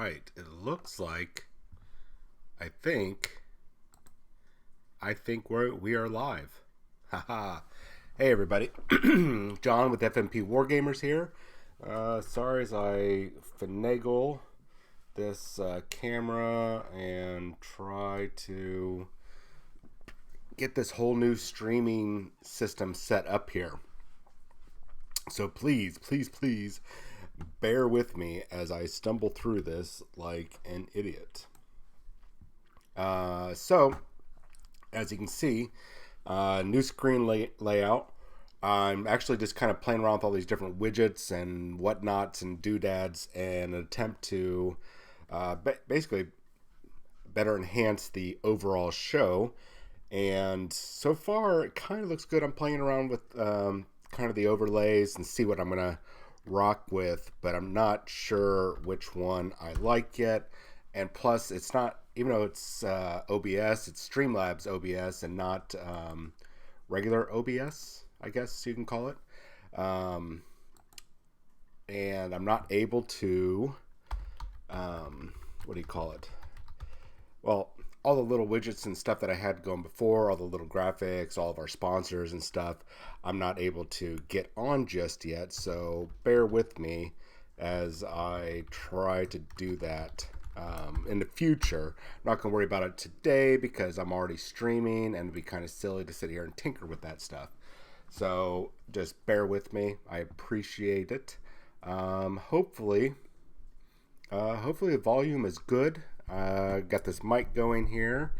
right. It looks like I think we are live. Haha. Hey everybody. John with FMP Wargamers here. Sorry as I finagle this camera and try to get this whole new streaming system set up here. So please bear with me as I stumble through this like an idiot. So, as you can see, new screen layout. I'm actually just kind of playing around with all these different widgets and whatnots and doodads in an attempt to basically better enhance the overall show. And so far, it kind of looks good. I'm playing around with kind of the overlays and see what I'm going to rock with, but I'm not sure which one I like yet. And plus, it's not, even though it's OBS, it's Streamlabs OBS and not regular OBS, I guess you can call it. And I'm not able to, what do you call it? Well, all the little widgets and stuff that I had going before, all the little graphics, all of our sponsors and stuff, I'm not able to get on just yet. So bear with me as I try to do that in the future. I'm not going to worry about it today because I'm already streaming and it'd be kind of silly to sit here and tinker with that stuff. So just bear with me. I appreciate it. Hopefully the volume is good. Got this mic going here.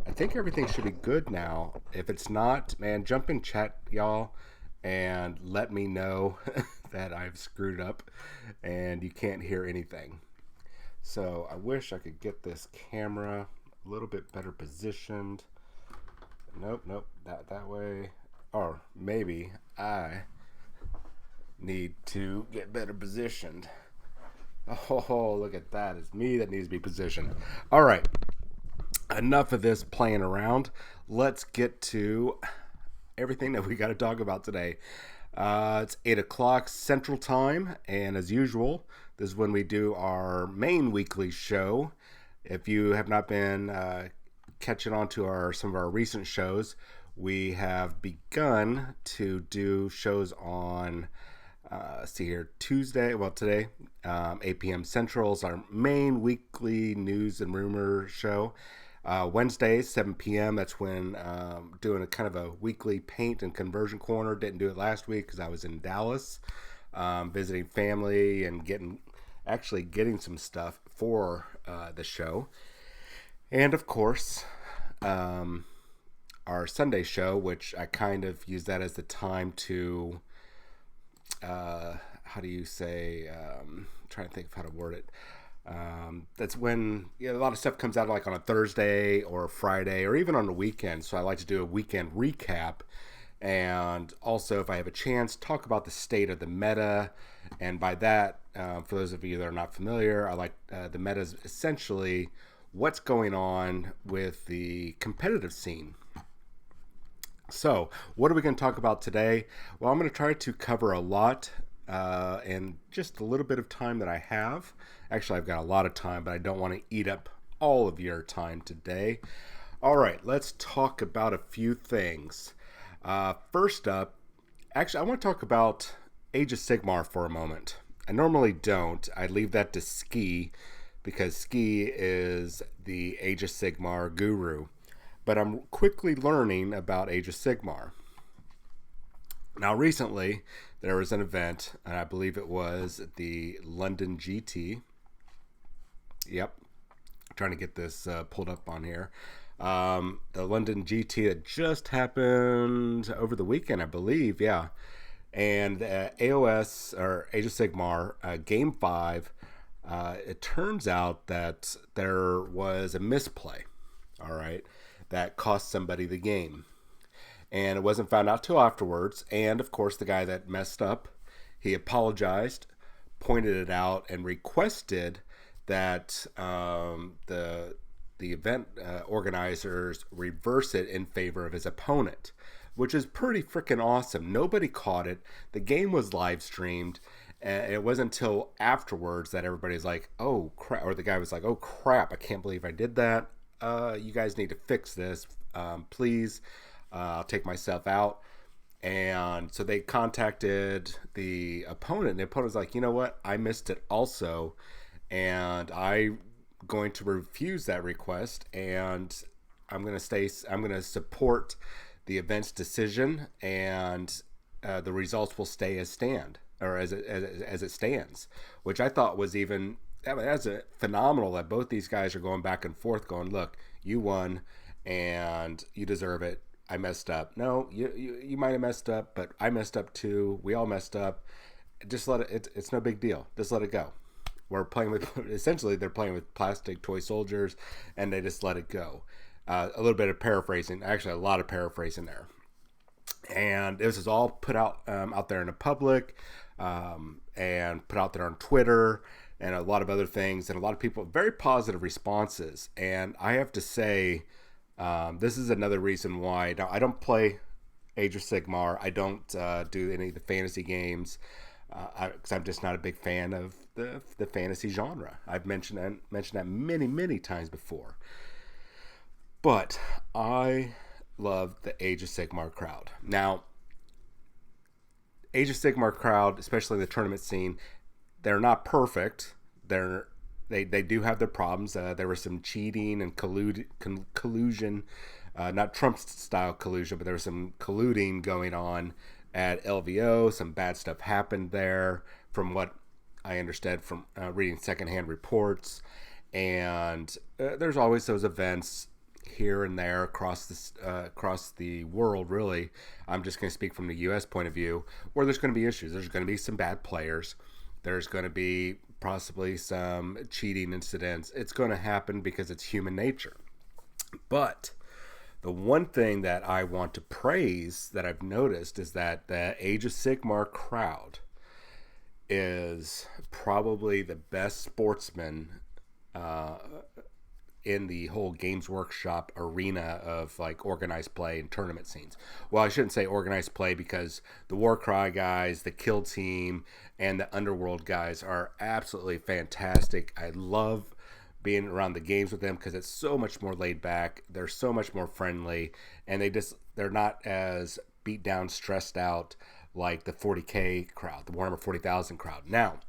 I think everything should be good now. If it's not, man, jump in chat, y'all, and let me know that I've screwed up and you can't hear anything. So I wish I could get this camera a little bit better positioned. Nope, that way. Or maybe I need to get better positioned. Oh, look at that. It's me that needs to be positioned. All right. Enough of this playing around. Let's get to everything that we got to talk about today. It's 8 o'clock Central Time, and as usual, this is when we do our main weekly show. If you have not been catching on to some of our recent shows, we have begun to do shows on today, 8 p.m. Central is our main weekly news and rumor show. Wednesdays, 7 p.m., that's when doing a kind of a weekly paint and conversion corner. Didn't do it last week because I was in Dallas visiting family and getting some stuff for the show. And of course, our Sunday show, which I kind of use that as the time to how do you say, trying to think of how to word it. That's when a lot of stuff comes out like on a Thursday or a Friday or even on the weekend. So I like to do a weekend recap. And also, if I have a chance, talk about the state of the meta. And by that, for those of you that are not familiar, I like the meta is essentially what's going on with the competitive scene. So, what are we going to talk about today? Well, I'm going to try to cover a lot in just a little bit of time that I have. Actually, I've got a lot of time, but I don't want to eat up all of your time today. All right, let's talk about a few things. First up, actually, I want to talk about Age of Sigmar for a moment. I normally don't. I leave that to Ski because Ski is the Age of Sigmar guru. But I'm quickly learning about Age of Sigmar. Now, recently, there was an event, and I believe it was the London GT. Yep. I'm trying to get this pulled up on here. The London GT that just happened over the weekend, I believe. Yeah. And AOS, or Age of Sigmar, Game 5, it turns out that there was a misplay. All right. That cost somebody the game. And it wasn't found out till afterwards. And, of course, the guy that messed up, he apologized, pointed it out, and requested that the event organizers reverse it in favor of his opponent, which is pretty freaking awesome. Nobody caught it. The game was live streamed. And it wasn't until afterwards that everybody's like, "Oh crap!" Or the guy was like, "Oh crap! I can't believe I did that. You guys need to fix this, please. I'll take myself out." And so they contacted the opponent, and the opponent was like, "You know what? I missed it also, and I'm going to refuse that request, and I'm going to support the event's decision, and the results will stay as stand or as it stands," which I thought was even that's a phenomenal that both these guys are going back and forth, going, "Look, you won, and you deserve it. I messed up. No, you might have messed up, but I messed up too. We all messed up. Just let it. It's no big deal. Just let it go." We're playing with essentially they're playing with plastic toy soldiers, and they just let it go. A little bit of paraphrasing, actually a lot of paraphrasing there. And this is all put out there in the public, and put out there on Twitter and a lot of other things, and a lot of people very positive responses. And I have to say, this is another reason why now I don't play Age of Sigmar. I don't do any of the fantasy games because I'm just not a big fan of the fantasy genre. I've mentioned that many times before. But I love the Age of Sigmar crowd. Now, Age of Sigmar crowd, especially the tournament scene, they're not perfect. They do have their problems. There was some cheating and collusion, not Trump style collusion, but there was some colluding going on at LVO. Some bad stuff happened there, from what I understood from reading secondhand reports. And there's always those events here and there across the world. Really, I'm just going to speak from the U.S. point of view, where there's going to be issues. There's going to be some bad players. There's going to be possibly some cheating incidents. It's going to happen because it's human nature. But the one thing that I want to praise that I've noticed is that the Age of Sigmar crowd is probably the best sportsman in the whole Games Workshop arena of like organized play and tournament scenes. Well, I shouldn't say organized play, because the Warcry guys, the Kill Team, and the Underworld guys are absolutely fantastic. I love being around the games with them because it's so much more laid back. They're so much more friendly, and they're not as beat down, stressed out like the 40K crowd, the Warhammer 40,000 crowd. Now,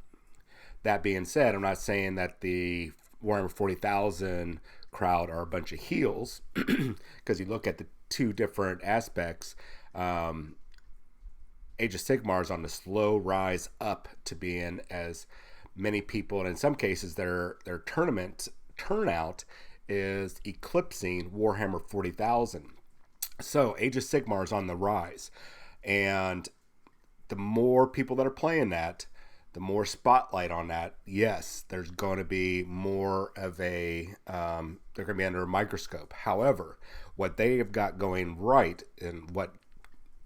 that being said, I'm not saying that the Warhammer 40,000 crowd are a bunch of heels, because you look at the two different aspects. Age of Sigmar is on the slow rise up to being as many people, and in some cases their tournament turnout is eclipsing Warhammer 40,000. So Age of Sigmar is on the rise, and the more people that are playing that, the more spotlight on that. Yes, there's going to be more of a they're going to be under a microscope. However, what they have got going right, and what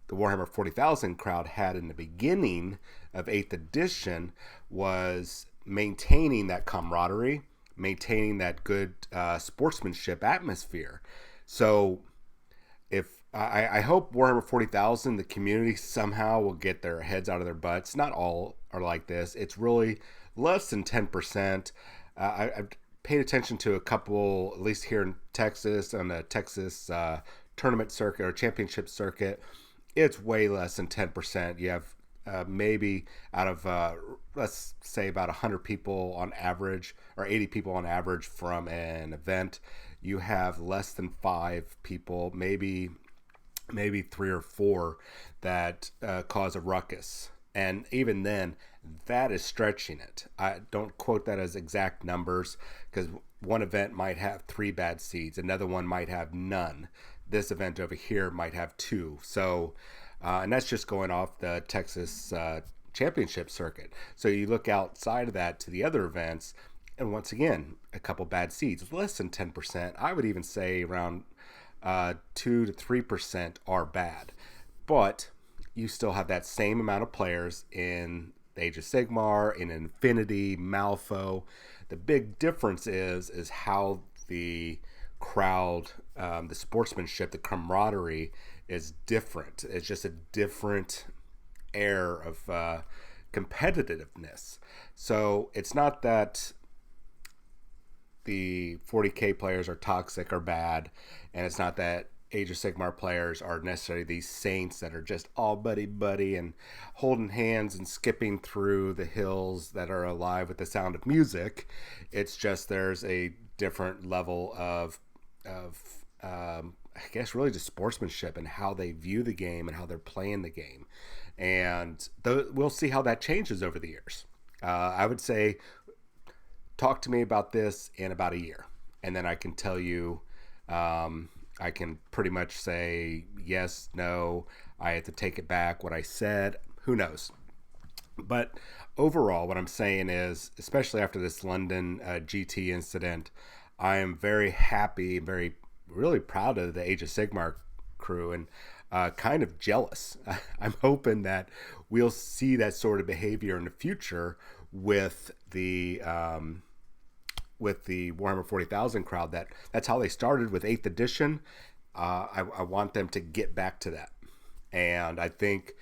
the Warhammer 40,000 crowd had in the beginning of 8th edition, was maintaining that camaraderie, maintaining that good sportsmanship atmosphere. So if I hope Warhammer 40,000, the community somehow will get their heads out of their butts. Not all are like this. It's really less than 10%. I've paid attention to a couple, at least here in Texas, on the Texas tournament circuit or championship circuit. It's way less than 10%. You have maybe out of, let's say, about 100 people on average, or 80 people on average from an event, you have less than 5 people, maybe 3 or 4 that cause a ruckus. And even then, that is stretching it. I don't quote that as exact numbers, because one event might have 3 bad seeds, another one might have none. This event over here might have 2. So, and that's just going off the Texas championship circuit. So you look outside of that to the other events, and once again, a couple bad seeds, less than 10%. I would even say around 2 to 3% are bad. But you still have that same amount of players in the Age of Sigmar, in Infinity, Malifaux. The big difference is how the crowd, the sportsmanship, the camaraderie is different. It's just a different air of competitiveness. So it's not that the 40K players are toxic or bad, and it's not that Age of Sigmar players are necessarily these saints that are just all buddy buddy and holding hands and skipping through the hills that are alive with the sound of music. It's just there's a different level of I guess really just sportsmanship and how they view the game and how they're playing the game, and we'll see how that changes over the years. I would say talk to me about this in about a year, and then I can tell you. I can pretty much say yes, no. I had to take it back. What I said, who knows? But overall, what I'm saying is, especially after this London GT incident, I am very happy, very really proud of the Age of Sigmar crew, and kind of jealous. I'm hoping that we'll see that sort of behavior in the future with the Warhammer 40,000 crowd. That's how they started with 8th edition. I want them to get back to that. And I think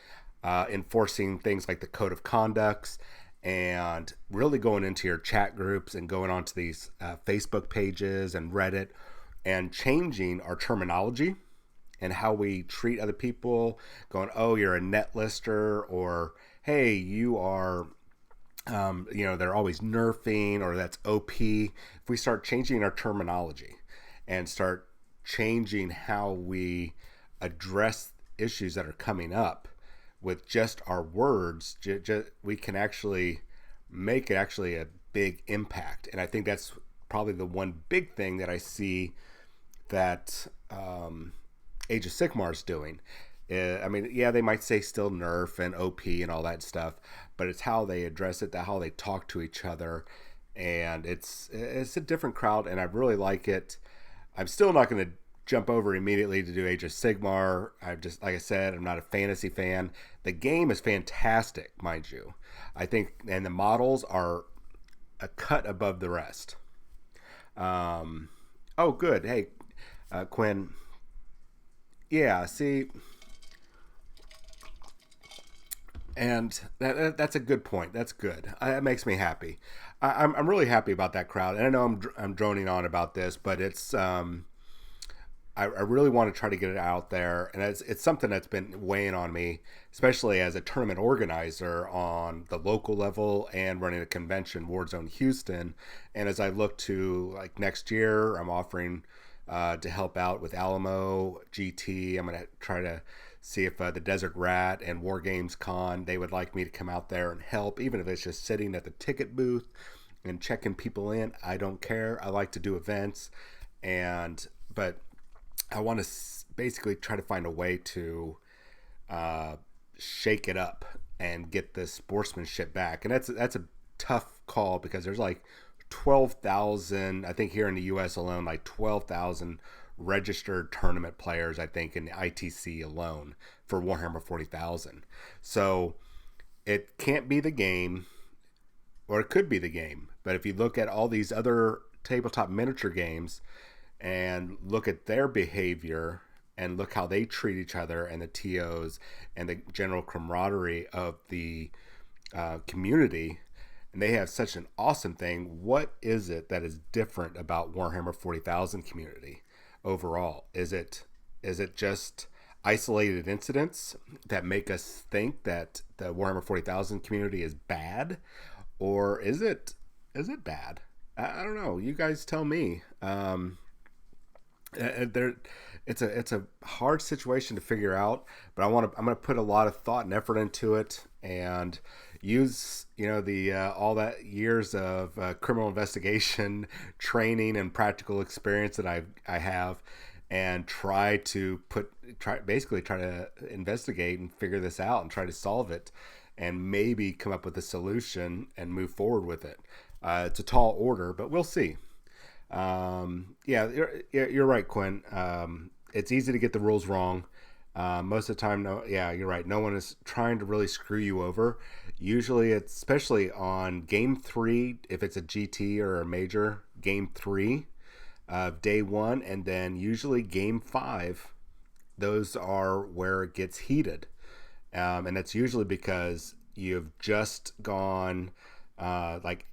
enforcing things like the code of conducts and really going into your chat groups and going onto these Facebook pages and Reddit and changing our terminology and how we treat other people, going, oh, you're a net lister, or hey, you are they're always nerfing, or that's OP. If we start changing our terminology and start changing how we address issues that are coming up with just our words, we can actually make it actually a big impact. And I think that's probably the one big thing that I see that Age of Sigmar is doing. I mean, yeah, they might say still nerf and OP and all that stuff, but it's how they address it, how they talk to each other, and it's a different crowd, and I really like it. I'm still not going to jump over immediately to do Age of Sigmar. I just, like I said, I'm not a fantasy fan. The game is fantastic, mind you. I think, and the models are a cut above the rest. Oh, good. Hey, Quinn. Yeah, see. And that's a good point. That's good. That makes me happy. I'm really happy about that crowd. And I know I'm droning on about this, but it's I really want to try to get it out there. And it's something that's been weighing on me, especially as a tournament organizer on the local level and running a convention, Warzone Houston. And as I look to like next year, I'm offering to help out with Alamo GT. I'm going to try to see if the Desert Rat and Wargames Con, they would like me to come out there and help, even if it's just sitting at the ticket booth and checking people in. I don't care. I like to do events, but I want to basically try to find a way to shake it up and get the sportsmanship back. And that's a tough call because there's like 12,000, I think here in the US alone, like 12,000 registered tournament players, I think, in the ITC alone for Warhammer 40,000. So it can't be the game, or it could be the game. But if you look at all these other tabletop miniature games and look at their behavior and look how they treat each other and the TOs and the general camaraderie of the community, and they have such an awesome thing. What is it that is different about Warhammer 40,000 community overall? Is it just isolated incidents that make us think that the Warhammer 40,000 community is bad, or is it bad? I don't know. You guys tell me. It's a hard situation to figure out, but I'm going to put a lot of thought and effort into it, and use the all that years of criminal investigation training and practical experience that I have, and try to investigate and figure this out and try to solve it, and maybe come up with a solution and move forward with it. It's a tall order, but we'll see. You're right, Quinn. It's easy to get the rules wrong. Most of the time, you're right. No one is trying to really screw you over. Usually, it's especially on game 3, if it's a GT or a major, game 3 of day 1, and then usually game 5. Those are where it gets heated, and that's usually because you've just gone like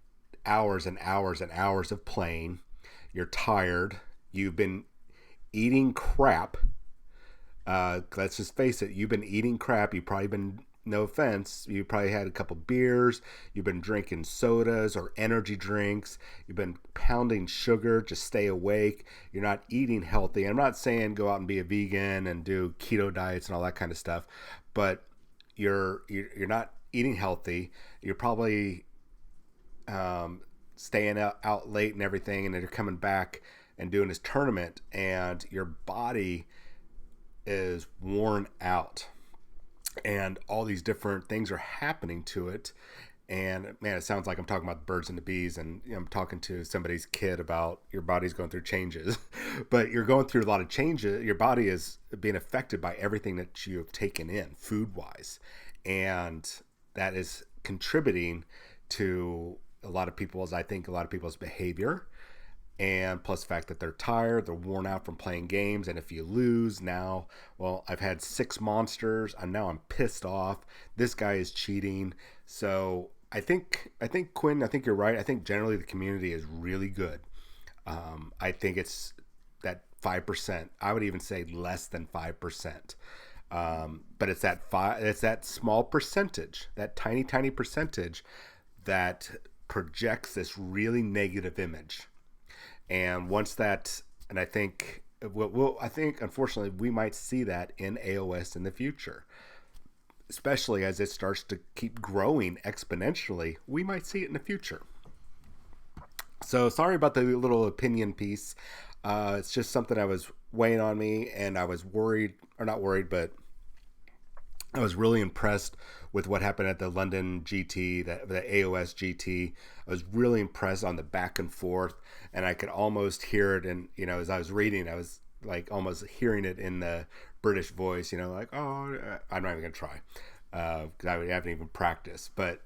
hours and hours and hours of playing. You're tired. You've been eating crap. Let's just face it. You've been eating crap. You've probably been, no offense, you probably had a couple beers. You've been drinking sodas or energy drinks. You've been pounding sugar to stay awake. You're not eating healthy. I'm not saying go out and be a vegan and do keto diets and all that kind of stuff, but you're not eating healthy. You're probably staying out late and everything, and then you're coming back and doing this tournament, and your body is worn out, and all these different things are happening to it. And man, it sounds like I'm talking about the birds and the bees, and I'm talking to somebody's kid about your body's going through changes. But you're going through a lot of changes. Your body is being affected by everything that you have taken in food wise, and that is contributing to a lot of people's, I think, a lot of people's behavior. And plus the fact that they're tired, they're worn out from playing games. And if you lose now, well, I've had 6 monsters, and now I'm pissed off. This guy is cheating. So I think Quinn, I think you're right. I think generally the community is really good. I think it's that 5%. I would even say less than 5%. But it's that small percentage, that tiny percentage that projects this really negative image. And once that, and I think unfortunately we might see that in AOS in the future, especially as it starts to keep growing exponentially. We might see it in the future. So sorry about the little opinion piece. It's just something that was weighing on me, and I was worried, or not worried, but I was really impressed with what happened at the London GT, the AOS GT. I was really impressed on the back and forth, and I could almost hear it. And as I was reading, I was like almost hearing it in the British voice. Like, oh, I'm not even gonna try because I haven't even practiced. But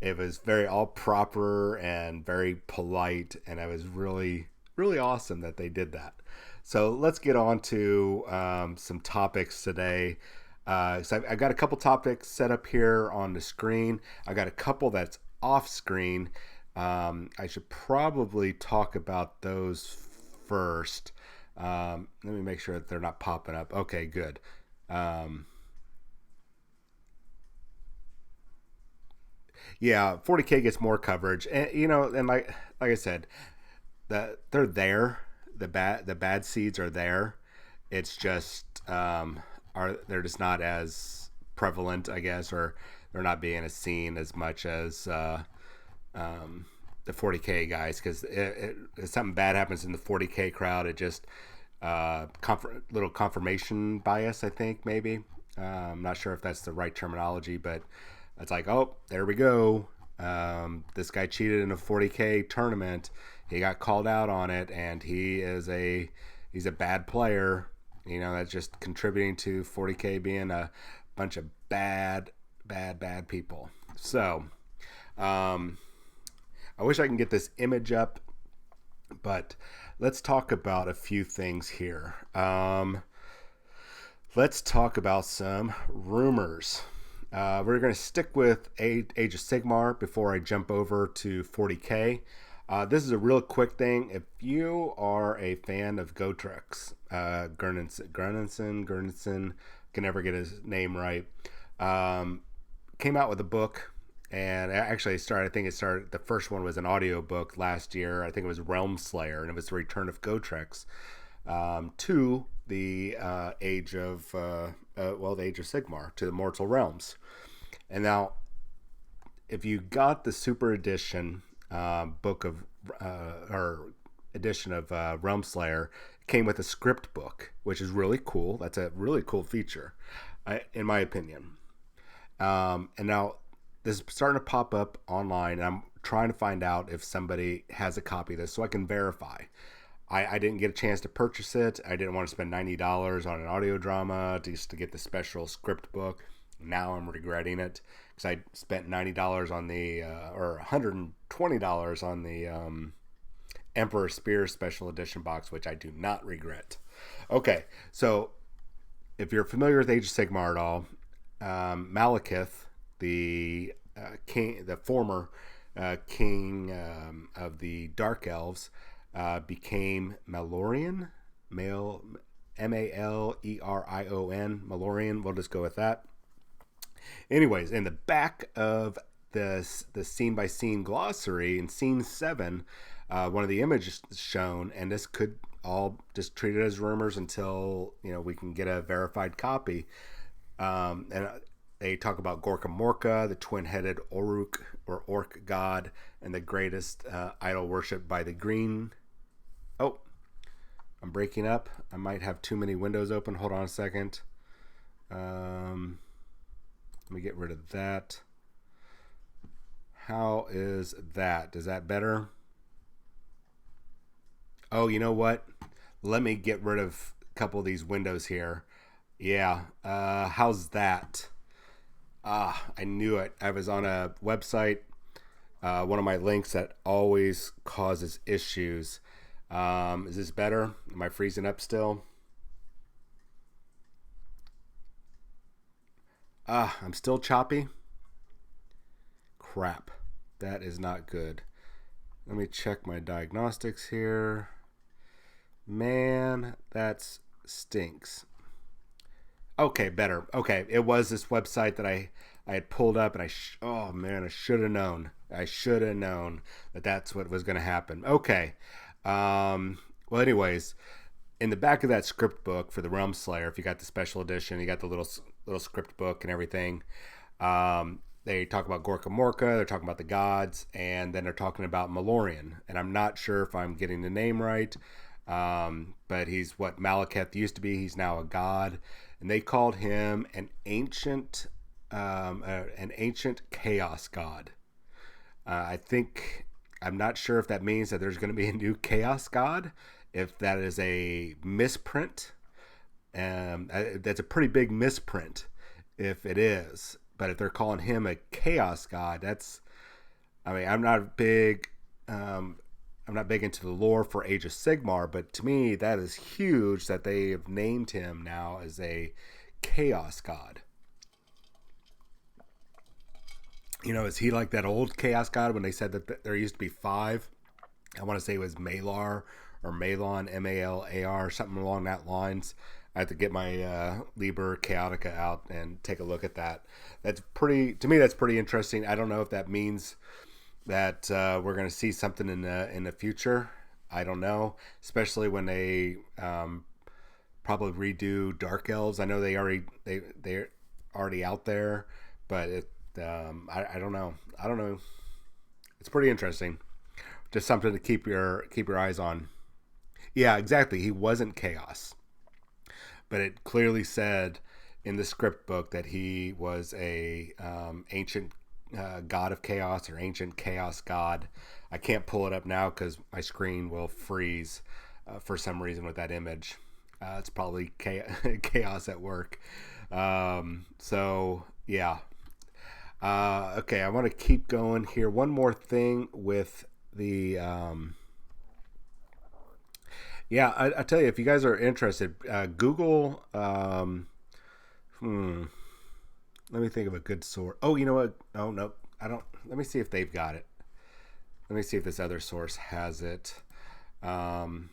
it was very all proper and very polite, and I was really awesome that they did that. So let's get on to some topics today. So I've got a couple topics set up here on the screen. I got a couple that's off screen. I should probably talk about those first. Let me make sure that they're not popping up. Okay, good. Yeah, 40K gets more coverage, and and like I said, they're there. The bad seeds are there. It's just they're just not as prevalent, I guess, or they're not being as seen as much as the 40K guys, because if something bad happens in the 40K crowd, it just little confirmation bias, I think, maybe. I'm not sure if that's the right terminology, but it's like, oh, there we go. This guy cheated in a 40K tournament. He got called out on it, and he's a bad player. That's just contributing to 40K being a bunch of bad people. So, I wish I can get this image up, but let's talk about a few things here. Let's talk about some rumors. We're going to stick with Age of Sigmar before I jump over to 40K. This is a real quick thing. If you are a fan of Gotrek, Gurninson, can never get his name right, came out with a book, and actually the first one was an audio book last year. I think it was Realm Slayer, and it was the return of Gotrek to the Age of Sigmar, to the Mortal Realms. And now, if you got the Super Edition book of or edition of Realm Slayer, it came with a script book, which is really cool. That's a really cool feature, in my opinion. And now this is starting to pop up online, and I'm trying to find out if somebody has a copy of this so I can verify. I didn't get a chance to purchase it. I didn't want to spend $90 on an audio drama just to get the special script book. Now I'm regretting it because I spent $90 on the or $120 on the Emperor Spear Special Edition box, which I do not regret. Okay, so if you're familiar with Age of Sigmar at all, Malekith the king, the former king of the Dark Elves, became Malorian, Malerion, Malorian. We'll just go with that. Anyways, in the back of the scene by scene glossary in scene 7, one of the images shown, and this could all just treat it as rumors until we can get a verified copy. And they talk about Gorka Morka, the twin-headed Oruk or Orc god, and the greatest idol worshipped by the green. Oh, I'm breaking up. I might have too many windows open. Hold on a second. Let me get rid of that. How is that? Is that better? Oh, you know what? Let me get rid of a couple of these windows here. Yeah. How's that? I knew it. I was on a website, one of my links that always causes issues. Is this better? Am I freezing up still? I'm still choppy. Crap. That is not good. Let me check my diagnostics here. Man, that stinks. Okay, better. Okay, it was this website that I had pulled up, and I should have known. I should have known that that's what was going to happen. Okay. Well, anyways, in the back of that script book for the Realm Slayer, if you got the special edition, you got the little script book and everything. They talk about Gorka Morka, they're talking about the gods, and then they're talking about Malorian. And I'm not sure if I'm getting the name right, but he's what Malekith used to be. He's now a god, and they called him an ancient chaos god. I'm not sure if that means that there's going to be a new chaos god, if that is a misprint. That's a pretty big misprint if it is. But if they're calling him a chaos god, I'm not big into the lore for Age of Sigmar, but to me that is huge that they have named him now as a chaos god. Is he like that old chaos god when they said that there used to be 5? I want to say it was Malar or Malon, Malar, something along that lines. I have to get my Liber Chaotica out and take a look at that. That's pretty interesting. I don't know if that means that we're going to see something in the future. I don't know, especially when they probably redo Dark Elves. I know they're already out there, but I don't know. It's pretty interesting. Just something to keep your eyes on. Yeah, exactly. He wasn't chaos. But it clearly said in the script book that he was a ancient god of chaos or ancient chaos god. I can't pull it up now because my screen will freeze for some reason with that image. It's probably chaos at work. So, yeah. Okay, I want to keep going here. One more thing with the... Yeah, I tell you, if you guys are interested, Google. Let me think of a good source. Oh, you know what? Oh no, I don't. Let me see if they've got it. Let me see if this other source has it. While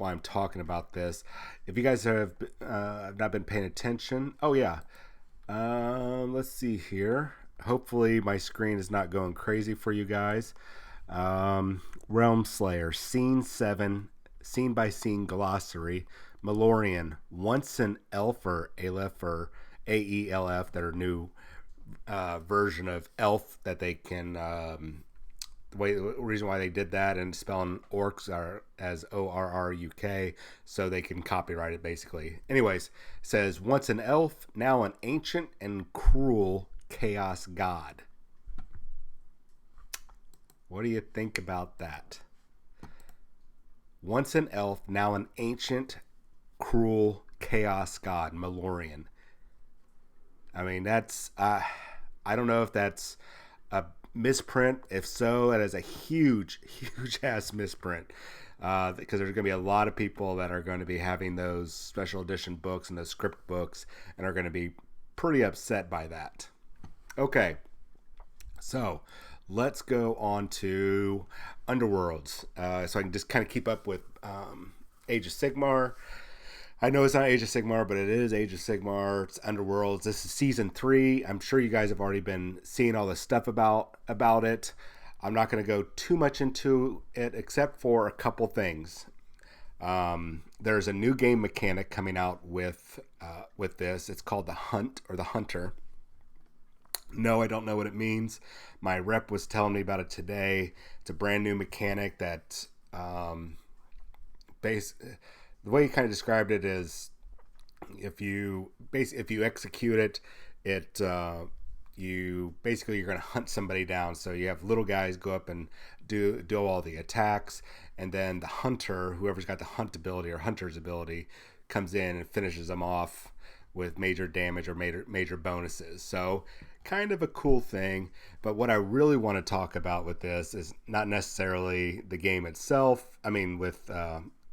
I'm talking about this, if you guys have not been paying attention, oh yeah. Let's see here. Hopefully, my screen is not going crazy for you guys. Realm Slayer, Scene 7, Scene by Scene Glossary, Malorian, once an elf or Aleph or AELF, their new version of elf that they can, the reason why they did that and spelling orcs are as ORRUK, so they can copyright it basically. Anyways, it says, once an elf, now an ancient and cruel chaos god. What do you think about that? Once an elf, now an ancient, cruel chaos god, Malorian. I mean, that's... I don't know if that's a misprint. If so, that is a huge, huge-ass misprint. Because there's going to be a lot of people that are going to be having those special edition books and those script books and are going to be pretty upset by that. Okay, so let's go on to Underworlds, so I can just kind of keep up with Age of Sigmar. I know it's not Age of Sigmar, but it is Age of Sigmar. It's Underworlds. This is season 3. I'm sure you guys have already been seeing all this stuff about it. I'm not going to go too much into it, except for a couple things. There's a new game mechanic coming out with this. It's called the Hunt or the Hunter. No, I don't know what it means. My rep was telling me about it today. It's a brand new mechanic that the way he kind of described it is if you execute it, you're going to hunt somebody down. So you have little guys go up and do all the attacks, and then the hunter, whoever's got the hunt ability or hunter's ability, comes in and finishes them off with major damage or major bonuses. So kind of a cool thing. But what I really want to talk about with this is not necessarily the game itself. I mean, with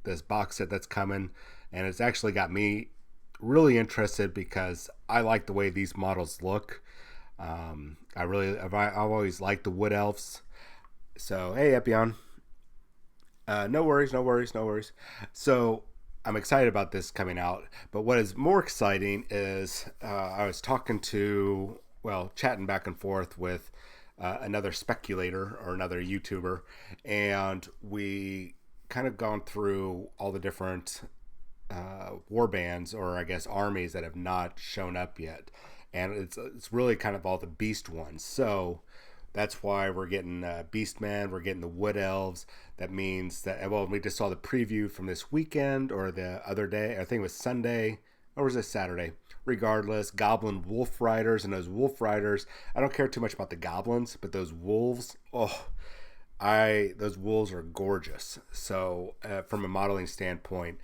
this box set that's coming, and it's actually got me really interested because I like the way these models look. I've always liked the wood elves. So hey, Epion. No worries. So I'm excited about this coming out. But what is more exciting is I was chatting back and forth with another speculator or another YouTuber, and we kind of gone through all the different war bands, or I guess armies, that have not shown up yet. And it's really kind of all the beast ones. So that's why we're getting Beastmen, we're getting the Wood Elves. That means that, well, we just saw the preview from this weekend or the other day. I think it was Sunday, or was it Saturday? Regardless, Goblin Wolf Riders, and those Wolf Riders, I don't care too much about the goblins, but those wolves, those wolves are gorgeous. So from a modeling standpoint,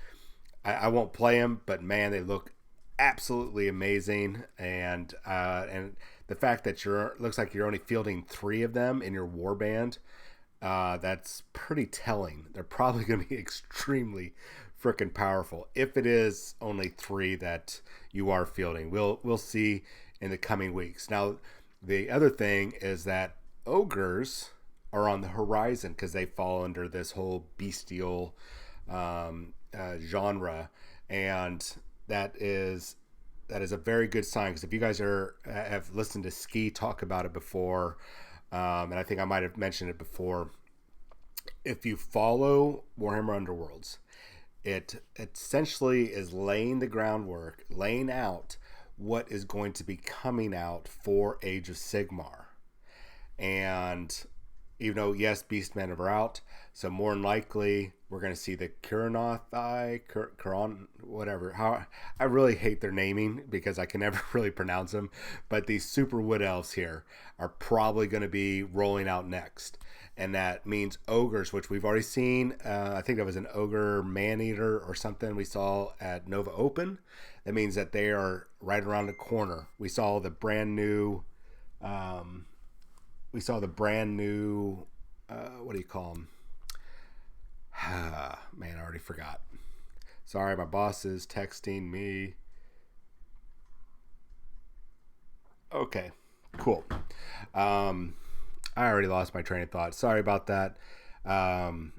I won't play them, but man, they look absolutely amazing. And the fact that looks like you're only fielding 3 of them in your warband, that's pretty telling. They're probably going to be extremely freaking powerful if it is only 3 that you are fielding. We'll see in the coming weeks. Now, the other thing is that ogres are on the horizon because they fall under this whole bestial genre, and that is a very good sign, because if you guys have listened to Ski talk about it before, and I think I might have mentioned it before, if you follow Warhammer Underworlds, it essentially is laying the groundwork, laying out what is going to be coming out for Age of Sigmar. And even though, yes, Beastmen are out, so more than likely we're going to see the whatever. I really hate their naming because I can never really pronounce them, but these super wood elves here are probably going to be rolling out next. And that means ogres, which we've already seen. I think there was an ogre man-eater or something we saw at Nova Open. That means that they are right around the corner. We saw the brand new what do you call them? Man, I already forgot. Sorry, my boss is texting me. Okay, cool. I already lost my train of thought. Sorry about that. And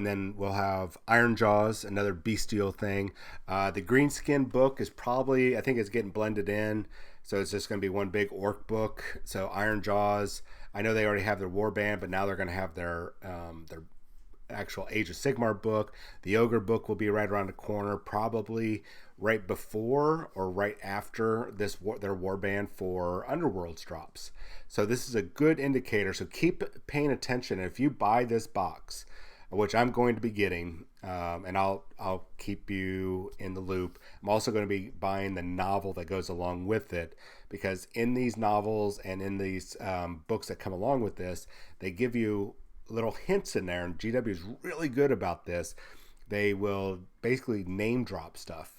then we'll have Iron Jaws, another bestial thing. The Greenskin book is probably, I think it's getting blended in, so it's just going to be one big orc book. So Iron Jaws, I know they already have their warband, but now they're going to have their actual Age of Sigmar book. The Ogre book will be right around the corner, probably right before or right after their warband for Underworlds drops. So this is a good indicator. So keep paying attention. If you buy this box, which I'm going to be getting, and I'll keep you in the loop. I'm also going to be buying the novel that goes along with it, because in these novels and in these books that come along with this, they give you little hints in there, and GW is really good about this. They will basically name drop stuff,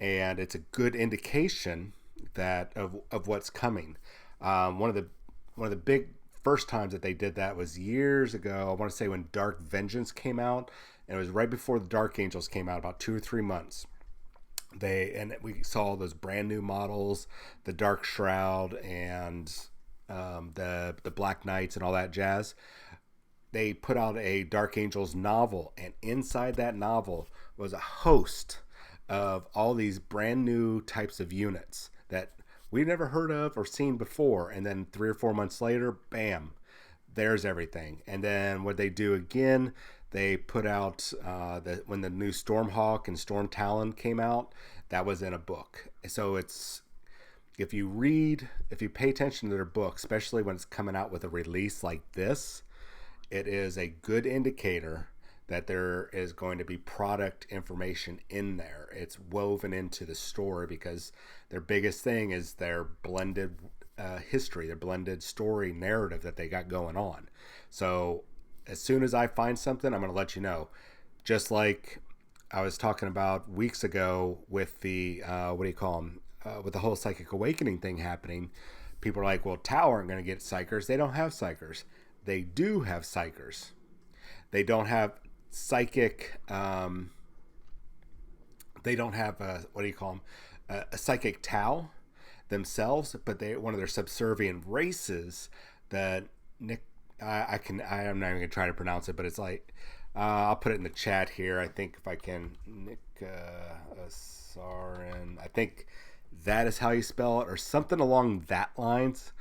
and it's a good indication that of what's coming. One of the big first times that they did that was years ago. I want to say when Dark Vengeance came out, and it was right before the Dark Angels came out, about 2 or 3 months. We saw those brand new models, the Dark Shroud and the Black Knights and all that jazz. They put out a Dark Angels novel, and inside that novel was a host of all these brand new types of units that we never heard of or seen before. And then 3 or 4 months later, bam, there's everything. And then what they do again, they put out when the new Stormhawk and Storm Talon came out, that was in a book. So if you pay attention to their book, especially when it's coming out with a release like this, it is a good indicator that there is going to be product information in there. It's woven into the story because their biggest thing is their blended history, their blended story narrative that they got going on. So as soon as I find something, I'm going to let you know. Just like I was talking about weeks ago with the, what do you call them? With the whole Psychic Awakening thing happening, people are like, well, Tau aren't going to get Psychers. They don't have Psychers. They do have Psychers. They don't have psychic, they don't have what do you call them? A psychic Tau themselves, but one of their subservient races that I'm not even gonna try to pronounce it, but it's like I'll put it in the chat here. I think if I can, Nick Sarin, I think that is how you spell it, or something along that lines.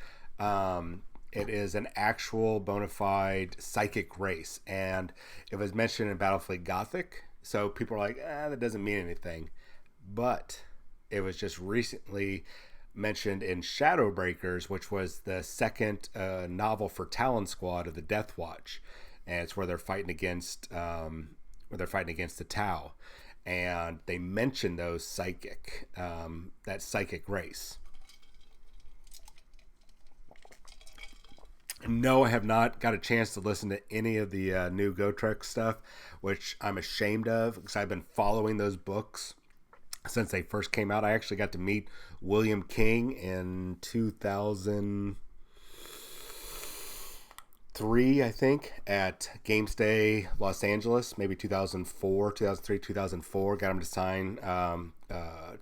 It is an actual bona fide psychic race, and it was mentioned in Battlefleet Gothic, so people are like, that doesn't mean anything. But it was just recently mentioned in Shadowbreakers, which was the second novel for Talon Squad of the Death Watch, and it's where they're fighting against the Tau, and they mention those that psychic race. No, I have not got a chance to listen to any of the new Gotrek stuff, which I'm ashamed of because I've been following those books since they first came out. I actually got to meet William King in 2003, I think, at Games Day Los Angeles, maybe 2004, 2003, 2004. Got him to sign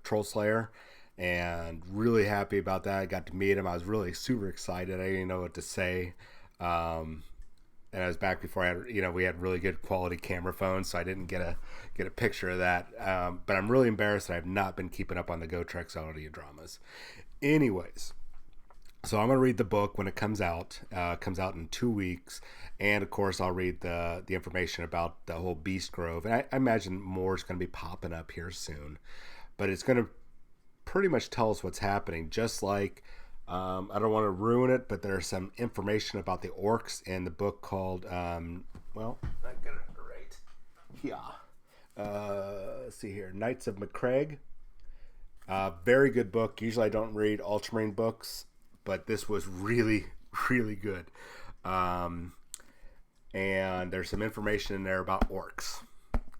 Troll Slayer. And really happy about that. I got to meet him. I was really super excited. I didn't know what to say. And I was back before we had really good quality camera phones, so I didn't get a picture of that. But I'm really embarrassed that I've not been keeping up on the Gotrek audio dramas. Anyways, so I'm gonna read the book when it comes out. Comes out in 2 weeks, and of course I'll read the information about the whole Beast Grove. And I imagine more is gonna be popping up here soon, but it's gonna pretty much tell us what's happening. Just like I don't want to ruin it, but there's some information about the orcs in the book called I got it right. Yeah. Let's see here, Knights of McCraig. Very good book. Usually I don't read Ultramarine books, but this was really, really good. And there's some information in there about orcs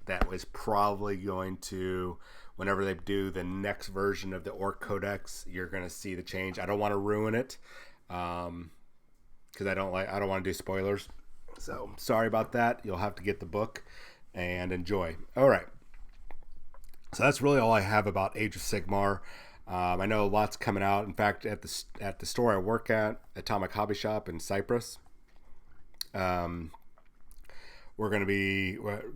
that was probably going to, whenever they do the next version of the Orc Codex, you're going to see the change. I don't want to ruin it because I don't want to do spoilers. So sorry about that. You'll have to get the book and enjoy. All right. So that's really all I have about Age of Sigmar. I know lots coming out. In fact, at the store I work at, Atomic Hobby Shop in Cyprus, we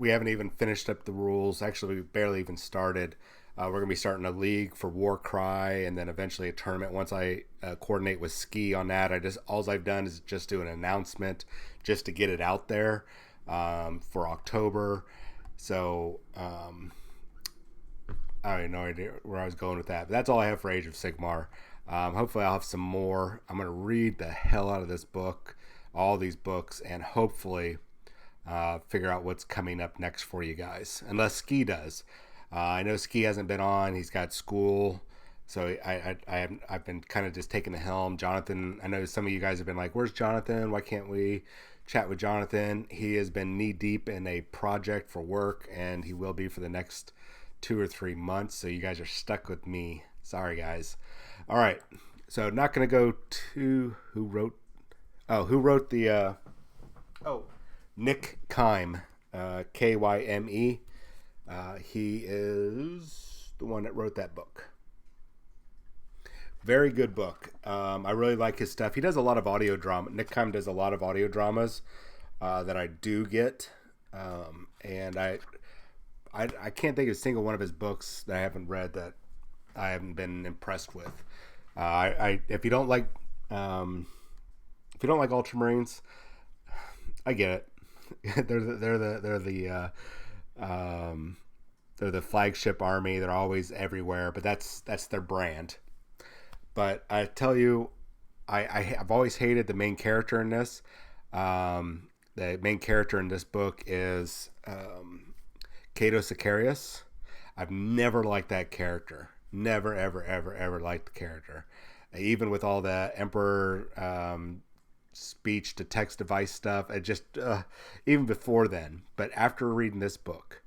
haven't even finished up the rules. Actually, we barely even started. We're going to be starting a league for Warcry and then eventually a tournament. Once I coordinate with Ski on that, all I've done is just do an announcement just to get it out there for October. So I have no idea where I was going with that. But that's all I have for Age of Sigmar. Hopefully I'll have some more. I'm going to read the hell out of this book, all these books, and hopefully figure out what's coming up next for you guys. Unless Ski does. I know Ski hasn't been on. He's got school. So I've been kind of just taking the helm. Jonathan, I know some of you guys have been like, where's Jonathan? Why can't we chat with Jonathan? He has been knee deep in a project for work, and he will be for the next 2 or 3 months. So you guys are stuck with me. Sorry, guys. All right. So not going to go to who wrote the Nick Kyme, Kyme. He is the one that wrote that book. Very good book. I really like his stuff. He does a lot of audio drama. Nick Kime does a lot of audio dramas that I do get, and I can't think of a single one of his books that I haven't read that I haven't been impressed with. If you don't like Ultramarines, I get it. They're the flagship army. They're always everywhere, but that's their brand. But I tell you, I've always hated the main character in this. The main character in this book is Cato Sicarius. I've never liked that character. Never, ever, ever, ever liked the character. Even with all the Emperor speech to text device stuff, I just even before then. But after reading this book,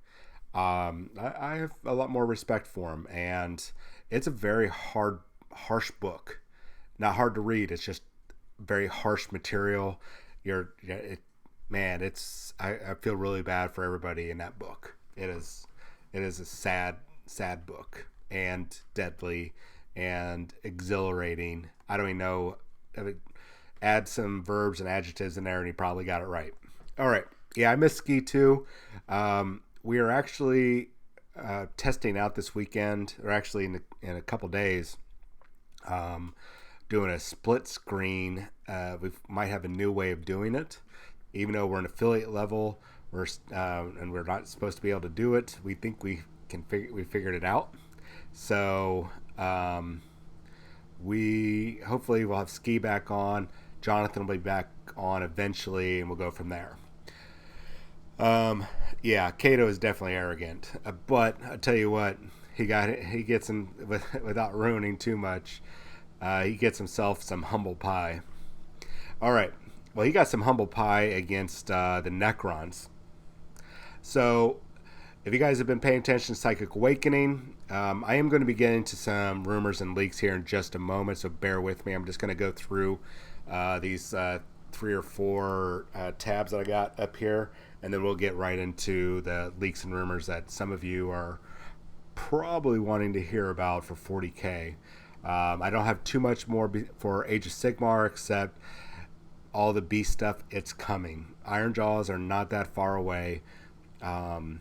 I have a lot more respect for him, and it's a very harsh book. Not hard to read. It's just very harsh material. I feel really bad for everybody in that book. It is a sad book, and deadly and exhilarating. I don't even know. Add some verbs and adjectives in there, and he probably got it right. All right. Yeah, I missed ski too. We are actually testing out this weekend, or actually in a couple days, doing a split screen. We might have a new way of doing it. Even though we're an affiliate level, and we're not supposed to be able to do it, we think we figured it out. So we hopefully will have Ski back on. Jonathan will be back on eventually, and we'll go from there. Yeah, Cato is definitely arrogant, but I tell you what, he gets him without ruining too much. He gets himself some humble pie. All right. Well, he got some humble pie against the Necrons. So, if you guys have been paying attention to Psychic Awakening, I am going to be getting into some rumors and leaks here in just a moment, so bear with me. I'm just going to go through these 3 or 4 tabs that I got up here, and then we'll get right into the leaks and rumors that some of you are probably wanting to hear about for 40K. I don't have too much more for Age of Sigmar, except all the beast stuff. It's coming. Iron Jaws are not that far away, and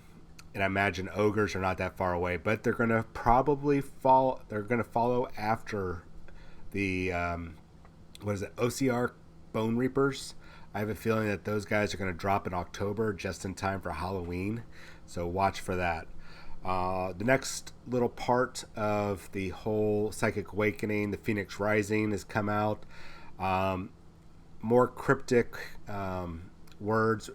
I imagine ogres are not that far away. But they're going to probably follow. They're going to follow after the OCR Bone Reapers. I have a feeling that those guys are going to drop in October, just in time for Halloween. So watch for that. The next little part of the whole Psychic Awakening, the Phoenix Rising, has come out. More cryptic words.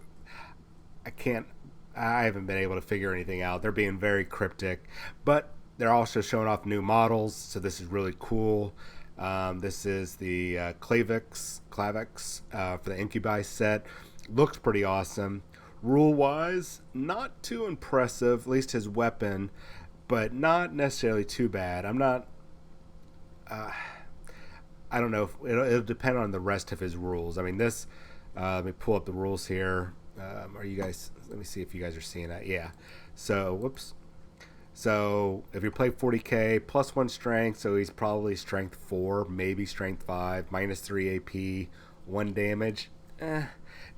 I haven't been able to figure anything out. They're being very cryptic, but they're also showing off new models, so this is really cool. This is the Clavix for the Incubi set. Looks pretty awesome. Rule-wise, not too impressive, at least his weapon, but not necessarily too bad. I'm not... I don't know. It'll depend on the rest of his rules. I mean, this... let me pull up the rules here. Are you guys... Let me see if you guys are seeing that. Yeah. So, whoops. So, if you play 40K, plus 1 strength, so he's probably strength 4, maybe strength 5, minus 3 AP, 1 damage.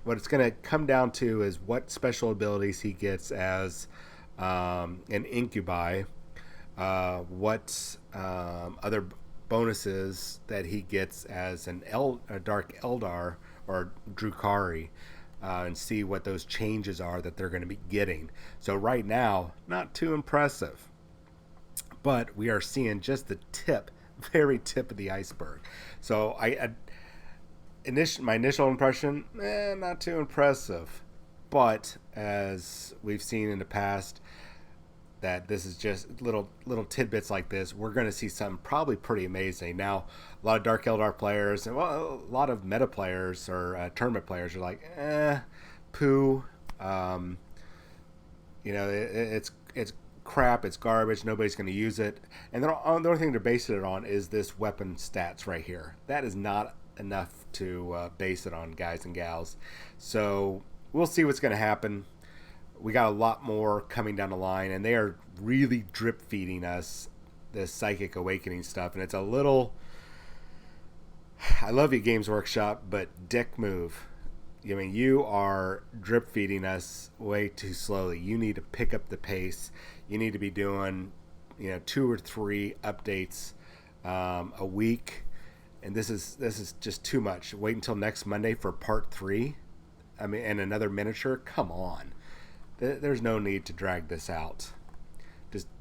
What it's going to come down to is what special abilities he gets as an Incubi, what other bonuses that he gets as a Dark Eldar or Drukhari, and see what those changes are that they're going to be getting. So right now, not too impressive, but we are seeing just the very tip of the iceberg. So my initial impression, not too impressive. But as we've seen in the past, that this is just little tidbits like this. We're going to see something probably pretty amazing. Now, a lot of Dark Eldar players, and a lot of meta players or tournament players are like, poo. It's crap. It's garbage. Nobody's going to use it. And the only thing they're basing it on is this weapon stats right here. That is not enough to base it on, guys and gals. So we'll see what's going to happen. We got a lot more coming down the line, and they are really drip feeding us this psychic awakening stuff. And it's a little, I love you, Games Workshop, but dick move. I mean, you are drip feeding us way too slowly. You need to pick up the pace. You need to be doing, 2 or 3 updates a week, and this is just too much. Wait until next Monday for part 3. I mean, and another miniature. Come on, there's no need to drag this out.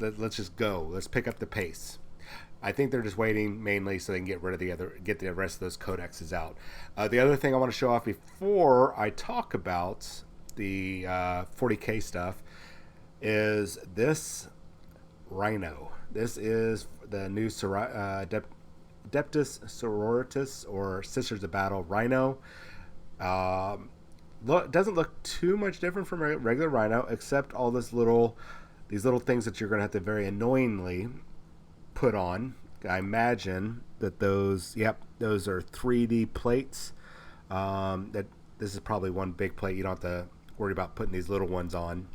Let's just go. Let's pick up the pace. I think they're just waiting mainly so they can get the rest of those codexes out. The other thing I want to show off before I talk about the 40K stuff is this Rhino. This is the new Adeptus Sororitas, or Sisters of Battle Rhino. Doesn't look too much different from a regular Rhino, except all these little things that you're going to have to very annoyingly put on. I imagine that those are 3D plates. That this is probably one big plate. You don't have to worry about putting these little ones on,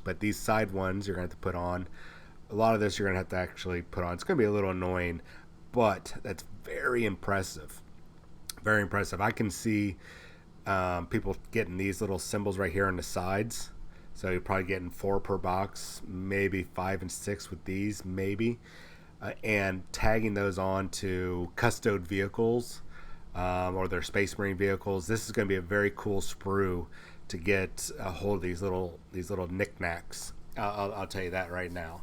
but these side ones you're going to have to put on. A lot of this you're going to have to actually put on. It's going to be a little annoying, but that's very impressive. Very impressive. I can see people getting these little symbols right here on the sides. So you're probably getting 4 per box, maybe 5 and 6 with these, maybe. And tagging those on to custode vehicles or their Space Marine vehicles. This is going to be a very cool sprue to get a hold of these little knickknacks. I'll tell you that right now.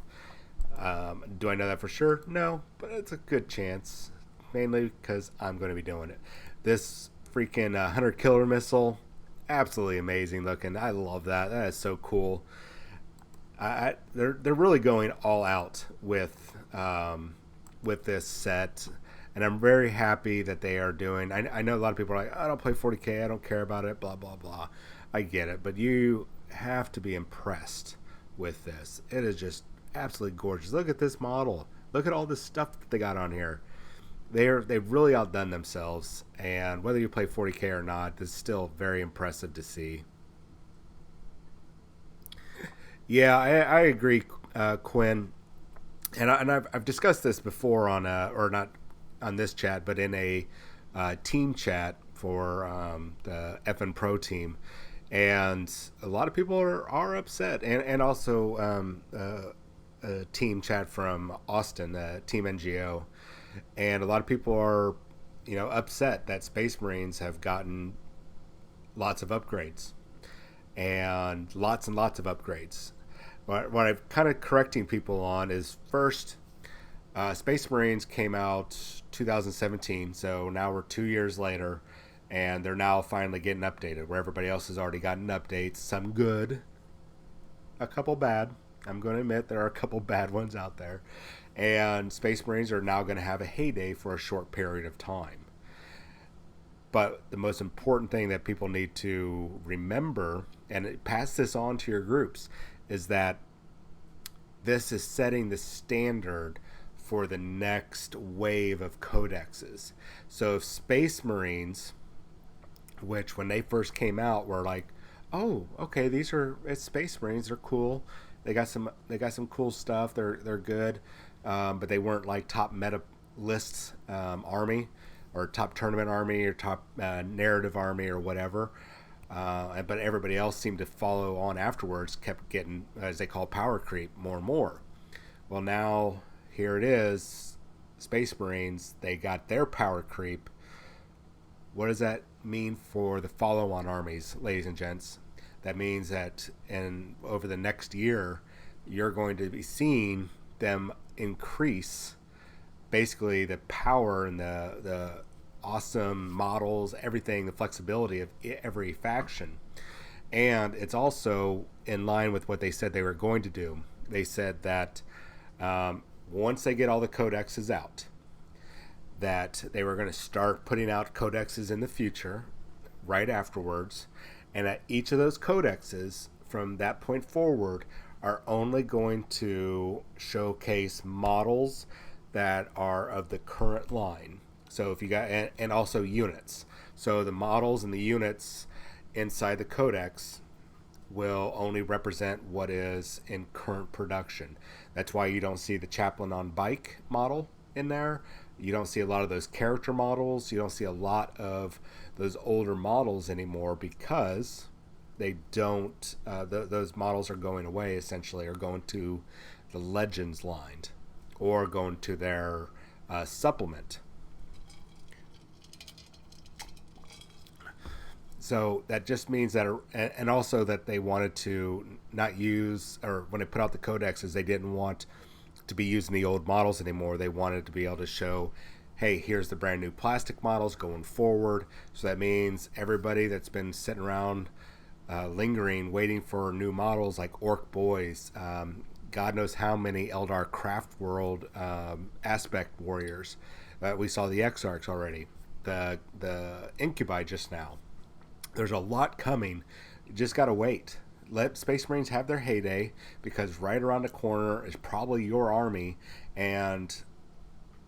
Do I know that for sure? No, but it's a good chance, mainly because I'm going to be doing it. This freaking 100 killer missile, absolutely amazing looking. I love that. That is so cool. They're really going all out with this set, and I'm very happy that they are doing. I know a lot of people are like, I don't play 40K, I don't care about it, blah blah blah. I get it, but you have to be impressed with this. It is just absolutely gorgeous. Look at this model. Look at all this stuff that they got on here. They've really outdone themselves, and whether you play 40K or not, this is still very impressive to see. Yeah, I agree, Quinn, and I've discussed this before on or not on this chat, but in a team chat for the FN Pro team, and a lot of people are upset, and also a team chat from Austin, Team NGO, and a lot of people are upset that Space Marines have gotten lots of upgrades, and lots of upgrades. What I'm kind of correcting people on is, first, Space Marines came out 2017, so now we're 2 years later, and they're now finally getting updated, where everybody else has already gotten updates, some good, a couple bad. I'm going to admit there are a couple bad ones out there, and Space Marines are now going to have a heyday for a short period of time. But the most important thing that people need to remember, and pass this on to your groups, is that this is setting the standard for the next wave of codexes. So if Space Marines, which when they first came out were like, oh, okay, it's Space Marines, they're cool. They got some cool stuff. They're good, but they weren't like top meta lists army, or top tournament army, or top narrative army, or whatever. But everybody else seemed to follow on afterwards, kept getting, as they call, power creep more and more. Well, now here it is, Space Marines, they got their power creep. What does that mean for the follow-on armies, ladies and gents? That means that over the next year, you're going to be seeing them increase basically the power and the awesome models, everything, the flexibility of every faction. And it's also in line with what they said they were going to do. They said that once they get all the codexes out, that they were going to start putting out codexes in the future right afterwards, and that each of those codexes from that point forward are only going to showcase models that are of the current line. So if you got, and also units. So the models and the units inside the codex will only represent what is in current production. That's why you don't see the Chaplain on bike model in there. You don't see a lot of those character models. You don't see a lot of those older models anymore because they don't. Those models are going away essentially, or going to the Legends line, or going to their supplement. So that just means that, and also that they wanted to not use, or when they put out the codexes, they didn't want to be using the old models anymore. They wanted to be able to show, hey, here's the brand new plastic models going forward. So that means everybody that's been sitting around lingering, waiting for new models like Orc Boys, God knows how many Eldar Craft World aspect warriors. We saw the Exarchs already, the Incubi just now. There's a lot coming. You just got to wait. Let Space Marines have their heyday, because right around the corner is probably your army, and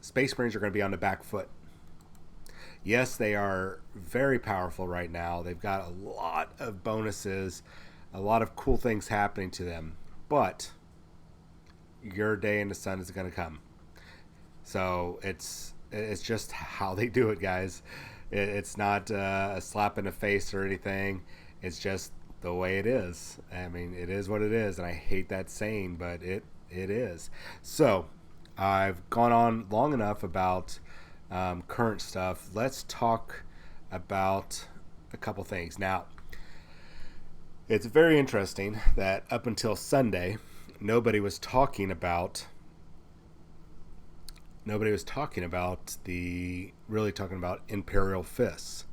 Space Marines are going to be on the back foot. Yes, they are very powerful right now. They've got a lot of bonuses, a lot of cool things happening to them, but your day in the sun is going to come. So it's just how they do it, guys. It's not a slap in the face or anything. It's just the way it is. I mean, it is what it is, and I hate that saying, but it is. So I've gone on long enough about current stuff. Let's talk about a couple things. Now, it's very interesting that up until Sunday, nobody was talking about Imperial Fists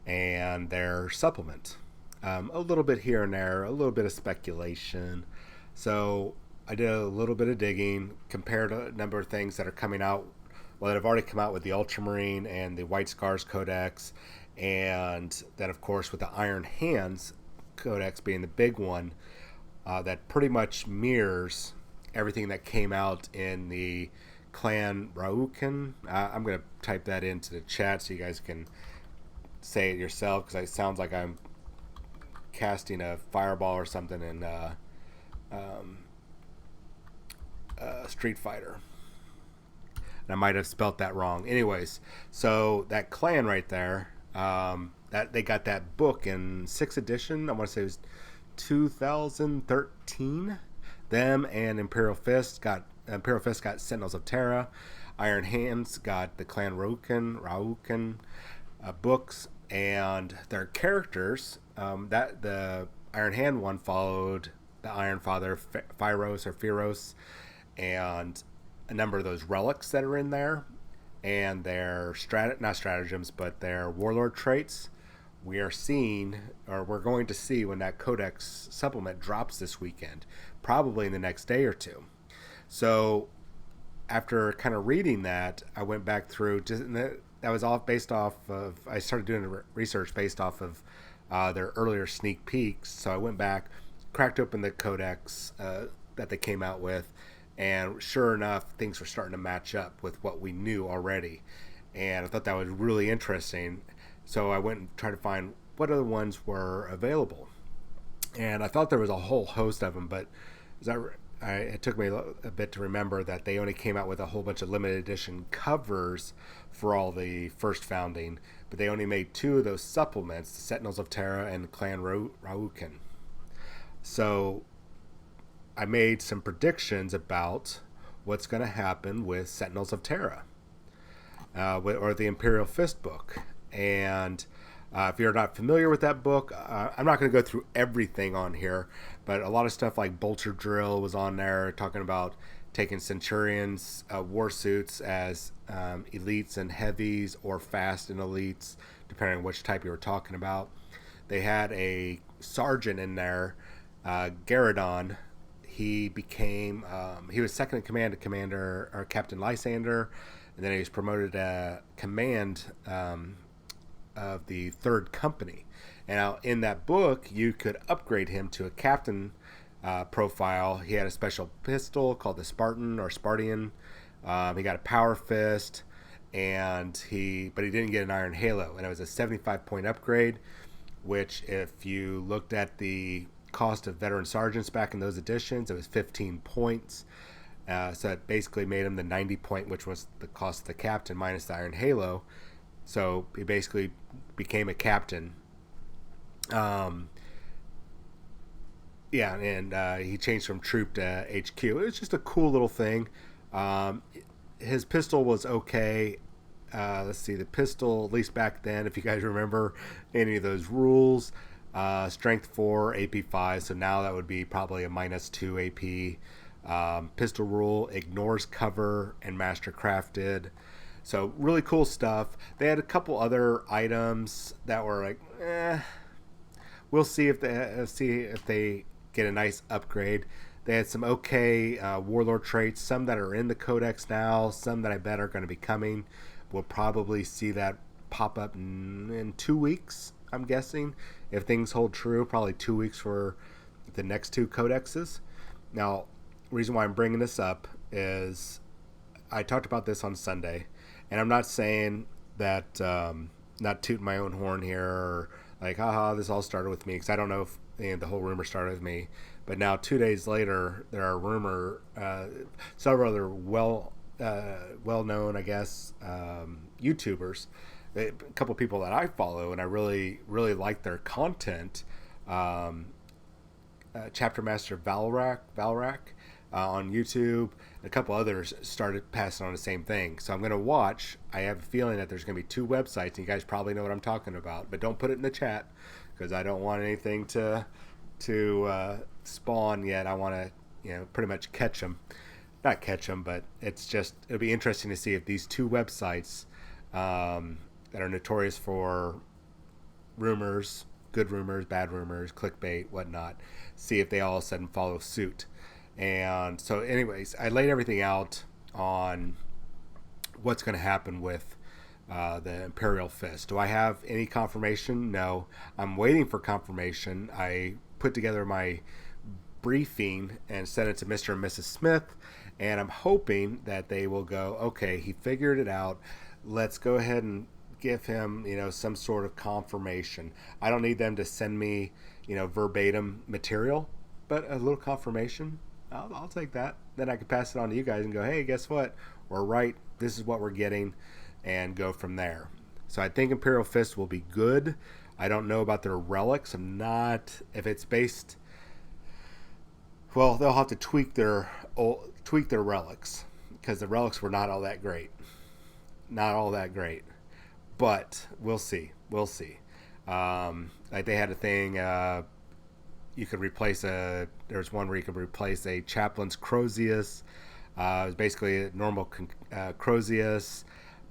and their supplement. A little bit here and there, a little bit of speculation. So I did a little bit of digging, compared a number of things that are coming out, that have already come out with the Ultramarine and the White Scars Codex, and then of course with the Iron Hands Codex being the big one, that pretty much mirrors everything that came out in the Clan Rauken. I'm going to type that into the chat so you guys can say it yourself, because it sounds like I'm casting a fireball or something in Street Fighter. And I might have spelt that wrong. Anyways, so that clan right there, that they got that book in 6th edition. I want to say it was 2013. Them and Imperial Fist got Sentinels of Terra. Iron Hands got the Clan Rauken books, and their characters. That the Iron Hand one followed the Iron Father Phyros, and a number of those relics that are in there, and their not stratagems, but their warlord traits. We are seeing, or we're going to see, when that Codex supplement drops this weekend, probably in the next day or two. So after kind of reading that, I went back through, that was all based off of, I started doing research based off of their earlier sneak peeks. So I went back, cracked open the Codex that they came out with, and sure enough, things were starting to match up with what we knew already. And I thought that was really interesting. So I went and tried to find what other ones were available. And I thought there was a whole host of them, but it took me a bit to remember that they only came out with a whole bunch of limited edition covers for all the first founding, but they only made 2 of those supplements, the Sentinels of Terra and Clan Rauken. So I made some predictions about what's going to happen with Sentinels of Terra, or the Imperial Fist book. And if you're not familiar with that book, I'm not going to go through everything on here, but a lot of stuff like Bolter Drill was on there, talking about taking Centurions war suits as elites and heavies, or fast and elites, depending on which type you were talking about. They had a sergeant in there, Garadon. He became, he was second in command to Commander, or Captain Lysander, and then he was promoted to command of the 3rd Company. And now in that book, you could upgrade him to a captain profile. He had a special pistol called the Spartan or Spartian. He got a power fist, but he didn't get an Iron Halo, and it was a 75-point upgrade, which if you looked at the cost of veteran sergeants back in those editions. It was 15 points. So it basically made him the 90 point, which was the cost of the captain minus the Iron Halo. So he basically became a captain. He changed from troop to HQ. It was just a cool little thing. His pistol was okay. Let's see, the pistol, at least back then, if you guys remember any of those rules, strength 4, AP 5, so now that would be probably a -2 AP. Pistol rule, ignores cover, and master crafted. So really cool stuff. They had a couple other items that were like, we'll see if they get a nice upgrade. They had some okay warlord traits, some that are in the codex now, some that I bet are going to be coming. We'll probably see that pop up in 2 weeks, I'm guessing. If things hold true, probably 2 weeks for the next 2 codexes. Now, the reason why I'm bringing this up is I talked about this on Sunday, and I'm not saying that, not tooting my own horn here, or like, haha, this all started with me, because I don't know if the whole rumor started with me. But now 2 days later, there are several other well-known, I guess, YouTubers, a couple of people that I follow, and I really, really like their content. Chapter Master Valrak on YouTube, and a couple others started passing on the same thing. So I'm going to watch. I have a feeling that there's going to be 2 websites, and you guys probably know what I'm talking about, but don't put it in the chat because I don't want anything to spawn yet. I want to, pretty much catch them. Not catch them, but it'll be interesting to see if these 2 websites that are notorious for rumors, good rumors, bad rumors, clickbait, whatnot, see if they all of a sudden follow suit. And so anyways, I laid everything out on what's going to happen with the Imperial Fist. Do I have any confirmation? No. I'm waiting for confirmation. I put together my briefing and sent it to Mr. and Mrs. Smith, and I'm hoping that they will go, okay, he figured it out. Let's go ahead and give him, some sort of confirmation. I don't need them to send me, verbatim material, but a little confirmation. I'll take that. Then I can pass it on to you guys and go, hey, guess what? We're right. This is what we're getting, and go from there. So I think Imperial Fist will be good. I don't know about their relics. If it's based, well, they'll have to tweak their relics, because the relics were not all that great. But we'll see. Like they had a thing, you could replace there's one where you could replace a chaplain's Crozius. It was basically a normal Crozius,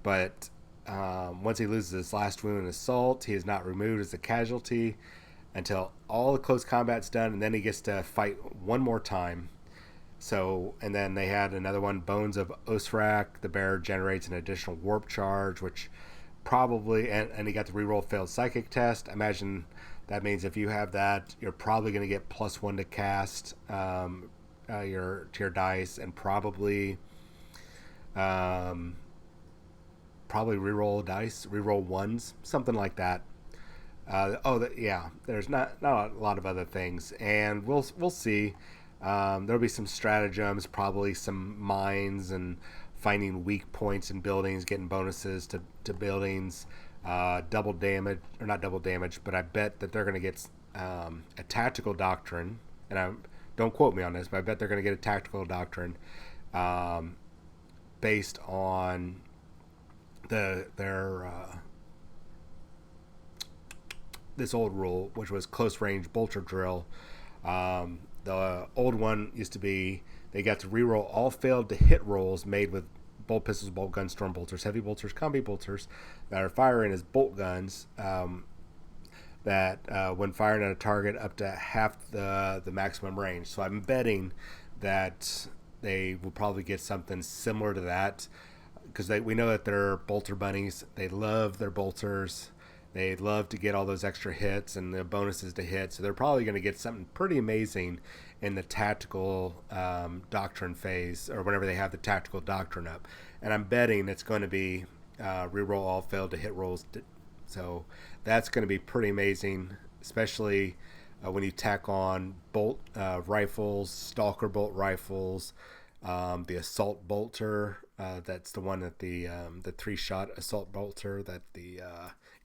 but once he loses his last wound in assault, he is not removed as a casualty until all the close combat's done, and then he gets to fight one more time. So, and then they had another one, Bones of Osrak. The bearer generates an additional warp charge, which probably, and he got the reroll failed psychic test. I imagine that means if you have that, you're probably going to get +1 to cast your dice, and probably reroll dice, reroll ones, something like that. There's not a lot of other things, and we'll see. There'll be some stratagems, probably some mines, and finding weak points in buildings, getting bonuses to buildings, double damage, or not double damage, but I bet that they're going to get a tactical doctrine, and don't quote me on this, but I bet they're going to get a tactical doctrine based on their this old rule, which was close range bolter drill. The old one used to be they got to reroll all failed to hit rolls made with bolt pistols, bolt guns, storm bolters, heavy bolters, combi bolters that are firing as bolt guns. That when firing at a target up to half the maximum range. So I'm betting that they will probably get something similar to that, because we know that they're bolter bunnies. They love their bolters. They love to get all those extra hits and the bonuses to hit. So they're probably going to get something pretty amazing in the tactical doctrine phase, or whenever they have the tactical doctrine up. And I'm betting it's going to be reroll all failed to hit rolls. So that's going to be pretty amazing, especially when you tack on bolt rifles, stalker bolt rifles, the assault bolter. That's the one that the 3-shot assault bolter that the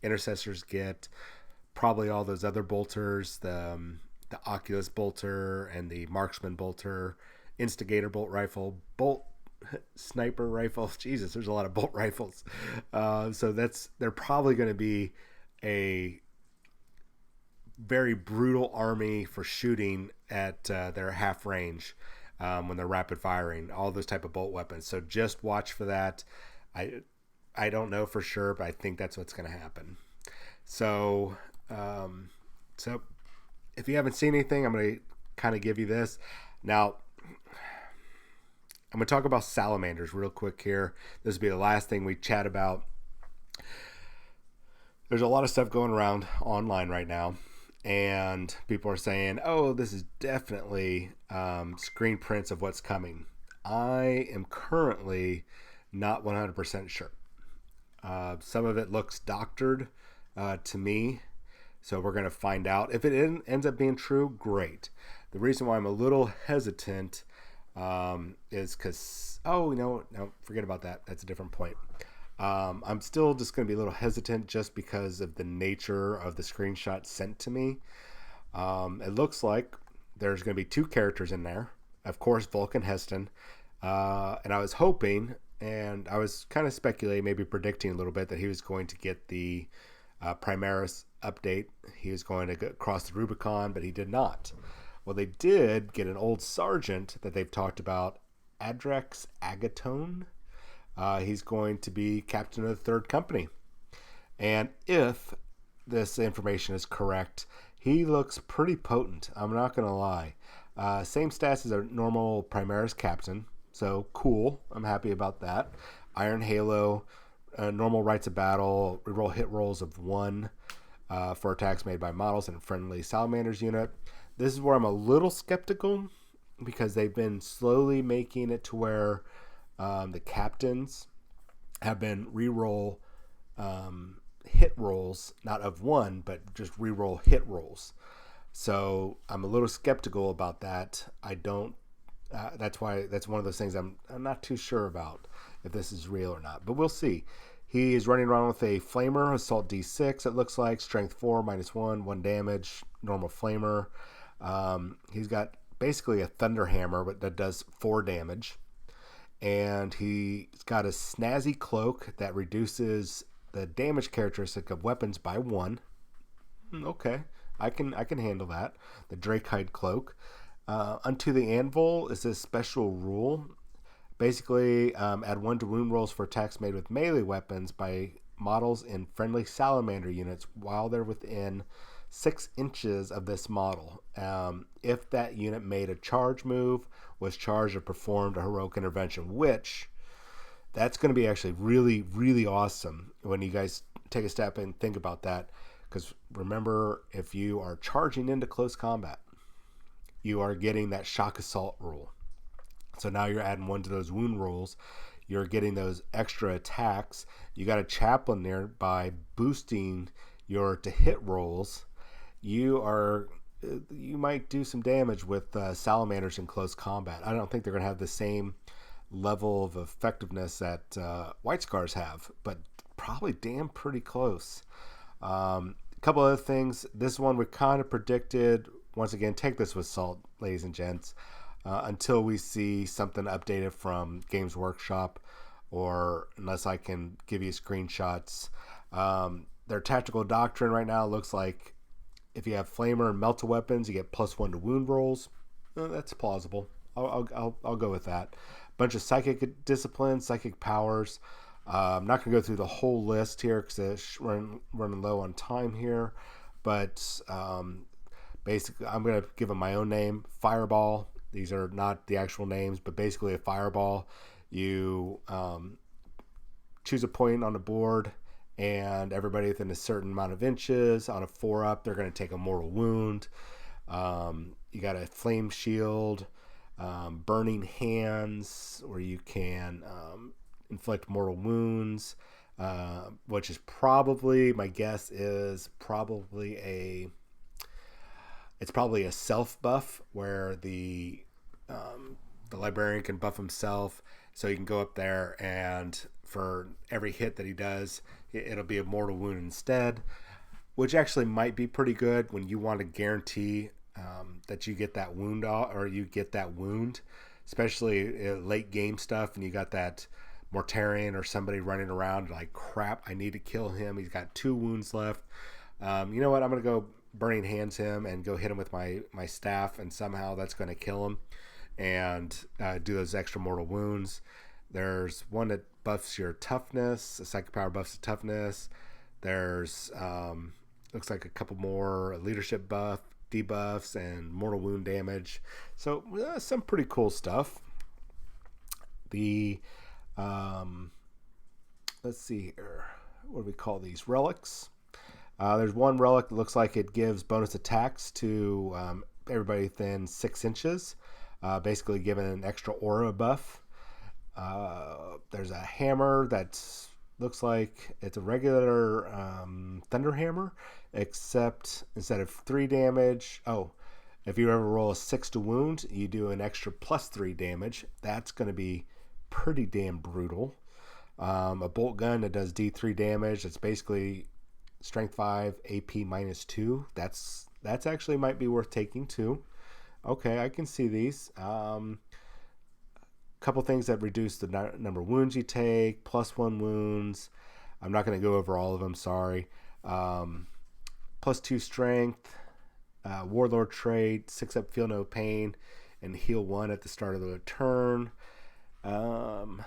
intercessors get. Probably all those other bolters, the Oculus bolter and the marksman bolter, instigator bolt rifle, bolt sniper rifle. Jesus, there's a lot of bolt rifles. So they're probably going to be a very brutal army for shooting at their half range when they're rapid firing. All those type of bolt weapons. So just watch for that. I don't know for sure, but I think that's what's going to happen. So so if you haven't seen anything, I'm going to kind of give you this. Now, I'm going to talk about salamanders real quick here. This will be the last thing we chat about. There's a lot of stuff going around online right now, and people are saying, oh, this is definitely screen prints of what's coming. I am currently not 100% sure. Some of it looks doctored to me, so we're going to find out. If it ends up being true, great. The reason why I'm a little hesitant is because, no, forget about that. That's a different point. I'm still just going to be a little hesitant just because of the nature of the screenshot sent to me. It looks like there's going to be 2 characters in there. Of course, Vulcan Heston. And I was hoping, and I was kind of speculating, maybe predicting a little bit, that he was going to get the Primaris update. He was going to cross the Rubicon, but he did not. Well, they did get an old sergeant that they've talked about, Adrex Agatone. He's going to be captain of the 3rd Company. And if this information is correct, he looks pretty potent. I'm not going to lie. Same stats as a normal Primaris captain. So cool. I'm happy about that. Iron Halo, normal rights of battle, reroll hit rolls of 1 for attacks made by models in a friendly salamanders unit. This is where I'm a little skeptical because they've been slowly making it to where the captains have been reroll hit rolls, not of 1, but just reroll hit rolls. So I'm a little skeptical about that. I don't. That's why that's one of those things I'm not too sure about if this is real or not. But we'll see. He is running around with a flamer, assault D6. It looks like strength 4, -1, 1 damage, normal flamer. He's got basically a thunder hammer, but that does 4 damage. And he's got a snazzy cloak that reduces the damage characteristic of weapons by 1. Okay, I can handle that. The Drakehide cloak. Unto the Anvil is a special rule. Basically, add 1 to wound rolls for attacks made with melee weapons by models in friendly salamander units while they're within 6 inches of this model. If that unit made a charge move, was charged, or performed a heroic intervention, which that's going to be actually really, really awesome when you guys take a step and think about that. Because remember, if you are charging into close combat, you are getting that shock assault rule. So now you're adding 1 to those wound rolls. You're getting those extra attacks. You got a chaplain there by boosting your to hit rolls. You might do some damage with salamanders in close combat. I don't think they're going to have the same level of effectiveness that White Scars have, but probably damn pretty close. A couple other things. This one we kind of predicted. Once again, take this with salt, ladies and gents, until we see something updated from Games Workshop, or unless I can give you screenshots. Their tactical doctrine right now looks like if you have flamer and melta weapons, you get +1 to wound rolls. That's plausible. I'll go with that. Bunch of psychic disciplines, psychic powers. I'm not going to go through the whole list here because we're running low on time here. But basically, I'm going to give them my own name. Fireball. These are not the actual names, but basically a fireball. You choose a point on the board, and everybody within a certain amount of inches on a 4-up, they're going to take a mortal wound. You got a flame shield, burning hands, where you can inflict mortal wounds, which is probably, my guess is probably a It's probably a self buff where the librarian can buff himself, so you can go up there and for every hit that he does, it'll be a mortal wound instead, which actually might be pretty good when you want to guarantee that you get that wound off, or you get that wound, especially late game stuff, and you got that Mortarian or somebody running around like, crap, I need to kill him. He's got 2 wounds left. You know what? I'm going to go Burning Hands him and go hit him with my staff, and somehow that's going to kill him and do those extra mortal wounds. There's one that buffs your toughness. A psychic power buffs the toughness. There's looks like a couple more leadership buff, debuffs, and mortal wound damage. So some pretty cool stuff. The let's see here. What do we call these? Relics. There's one relic that looks like it gives bonus attacks to everybody within 6 inches, basically giving an extra aura buff. There's a hammer that looks like it's a regular thunder hammer, except instead of 3 damage, if you ever roll a 6 to wound, you do an extra +3 damage. That's going to be pretty damn brutal. A bolt gun that does D3 damage. It's basically strength 5, AP -2. That's actually might be worth taking too. Okay, I can see these. Couple things that reduce the number of wounds you take, +1 wounds. I'm not going to go over all of them, sorry. +2 strength, warlord trait, 6 up, feel no pain, and heal 1 at the start of the turn. There's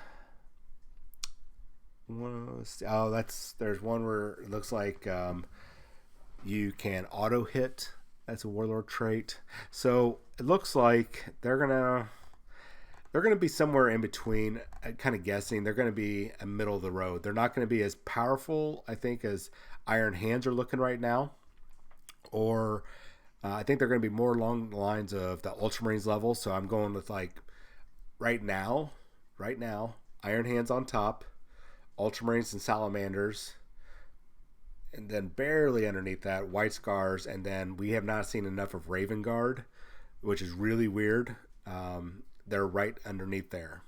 one where it looks like you can auto hit. That's a warlord trait. So it looks like they're gonna be somewhere in between. I'm kind of guessing they're gonna be a middle of the road. They're not gonna be as powerful, I think, as Iron Hands are looking right now, or I think they're gonna be more along the lines of the Ultramarines level. So I'm going with like right now, Iron Hands on top, Ultramarines and Salamanders, and then barely underneath that, White Scars, and then we have not seen enough of Raven Guard, which is really weird. They're right underneath there.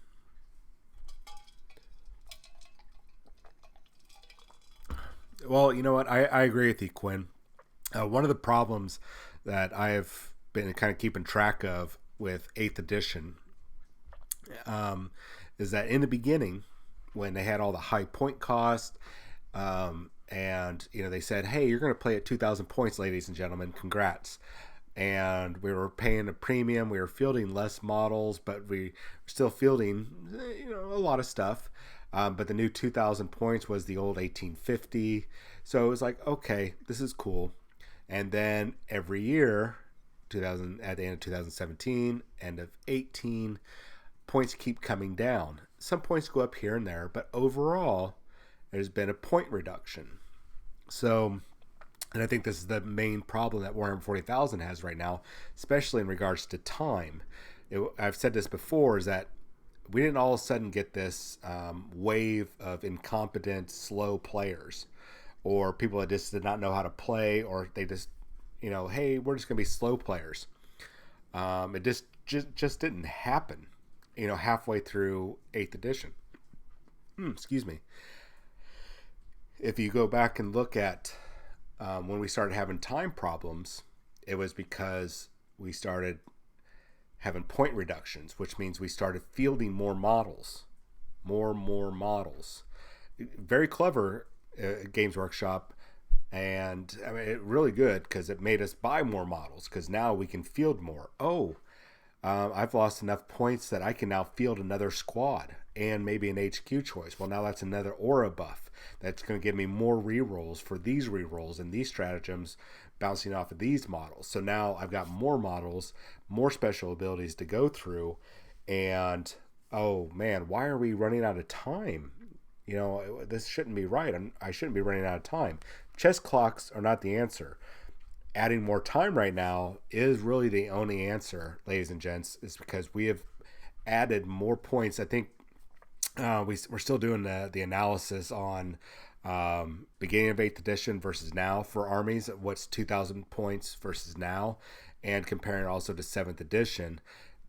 Well, you know what? I agree with you, Quinn. One of the problems that I've been kind of keeping track of with 8th edition is that in the beginning, when they had all the high point cost, and they said, hey, you're going to play at 2,000 points, ladies and gentlemen, congrats. And we were paying a premium. We were fielding less models, but we were still fielding a lot of stuff. But the new 2,000 points was the old 1850. So it was like, okay, this is cool. And then every year, at the end of 2017, end of 18, points keep coming down. Some points go up here and there, but overall, there's been a point reduction. So, and I think this is the main problem that Warhammer 40,000 has right now, especially in regards to time. I've said this before, is that we didn't all of a sudden get this wave of incompetent, slow players, or people that just did not know how to play, or they just, hey, we're just going to be slow players. It just didn't happen, halfway through 8th edition. Excuse me. If you go back and look at when we started having time problems, it was because we started having point reductions, which means we started fielding more models. Very clever Games Workshop, and I mean, really good, because it made us buy more models, because now we can field more. I've lost enough points that I can now field another squad and maybe an HQ choice. Well, now that's another aura buff. That's going to give me more rerolls for these rerolls and these stratagems bouncing off of these models. So now I've got more models, more special abilities to go through. And, oh man, why are we running out of time? This shouldn't be right. I shouldn't be running out of time. Chess clocks are not the answer. Adding more time right now is really the only answer, ladies and gents, is because we have added more points. I think we're still doing the analysis on Beginning of 8th edition versus now for armies, what's 2,000 points versus now, and comparing also to 7th edition.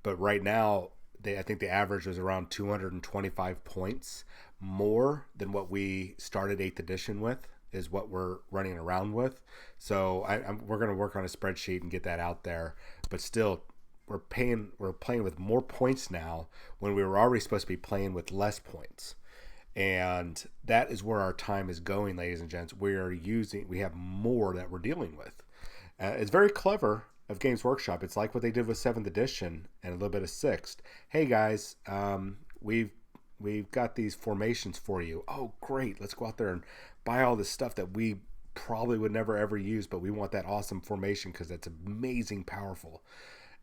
But right now, I think the average was around 225 points more than what we started 8th edition with, is what we're running around with. So we're going to work on a spreadsheet and get that out there. But still, we're playing with more points now when we were already supposed to be playing with less points. And that is where our time is going, ladies and gents. We have more that we're dealing with. It's very clever of Games Workshop. It's like what they did with 7th edition and a little bit of 6th. Hey guys, we've got these formations for you. Oh great, let's go out there and buy all this stuff that we probably would never ever use, but we want that awesome formation because it's amazing powerful.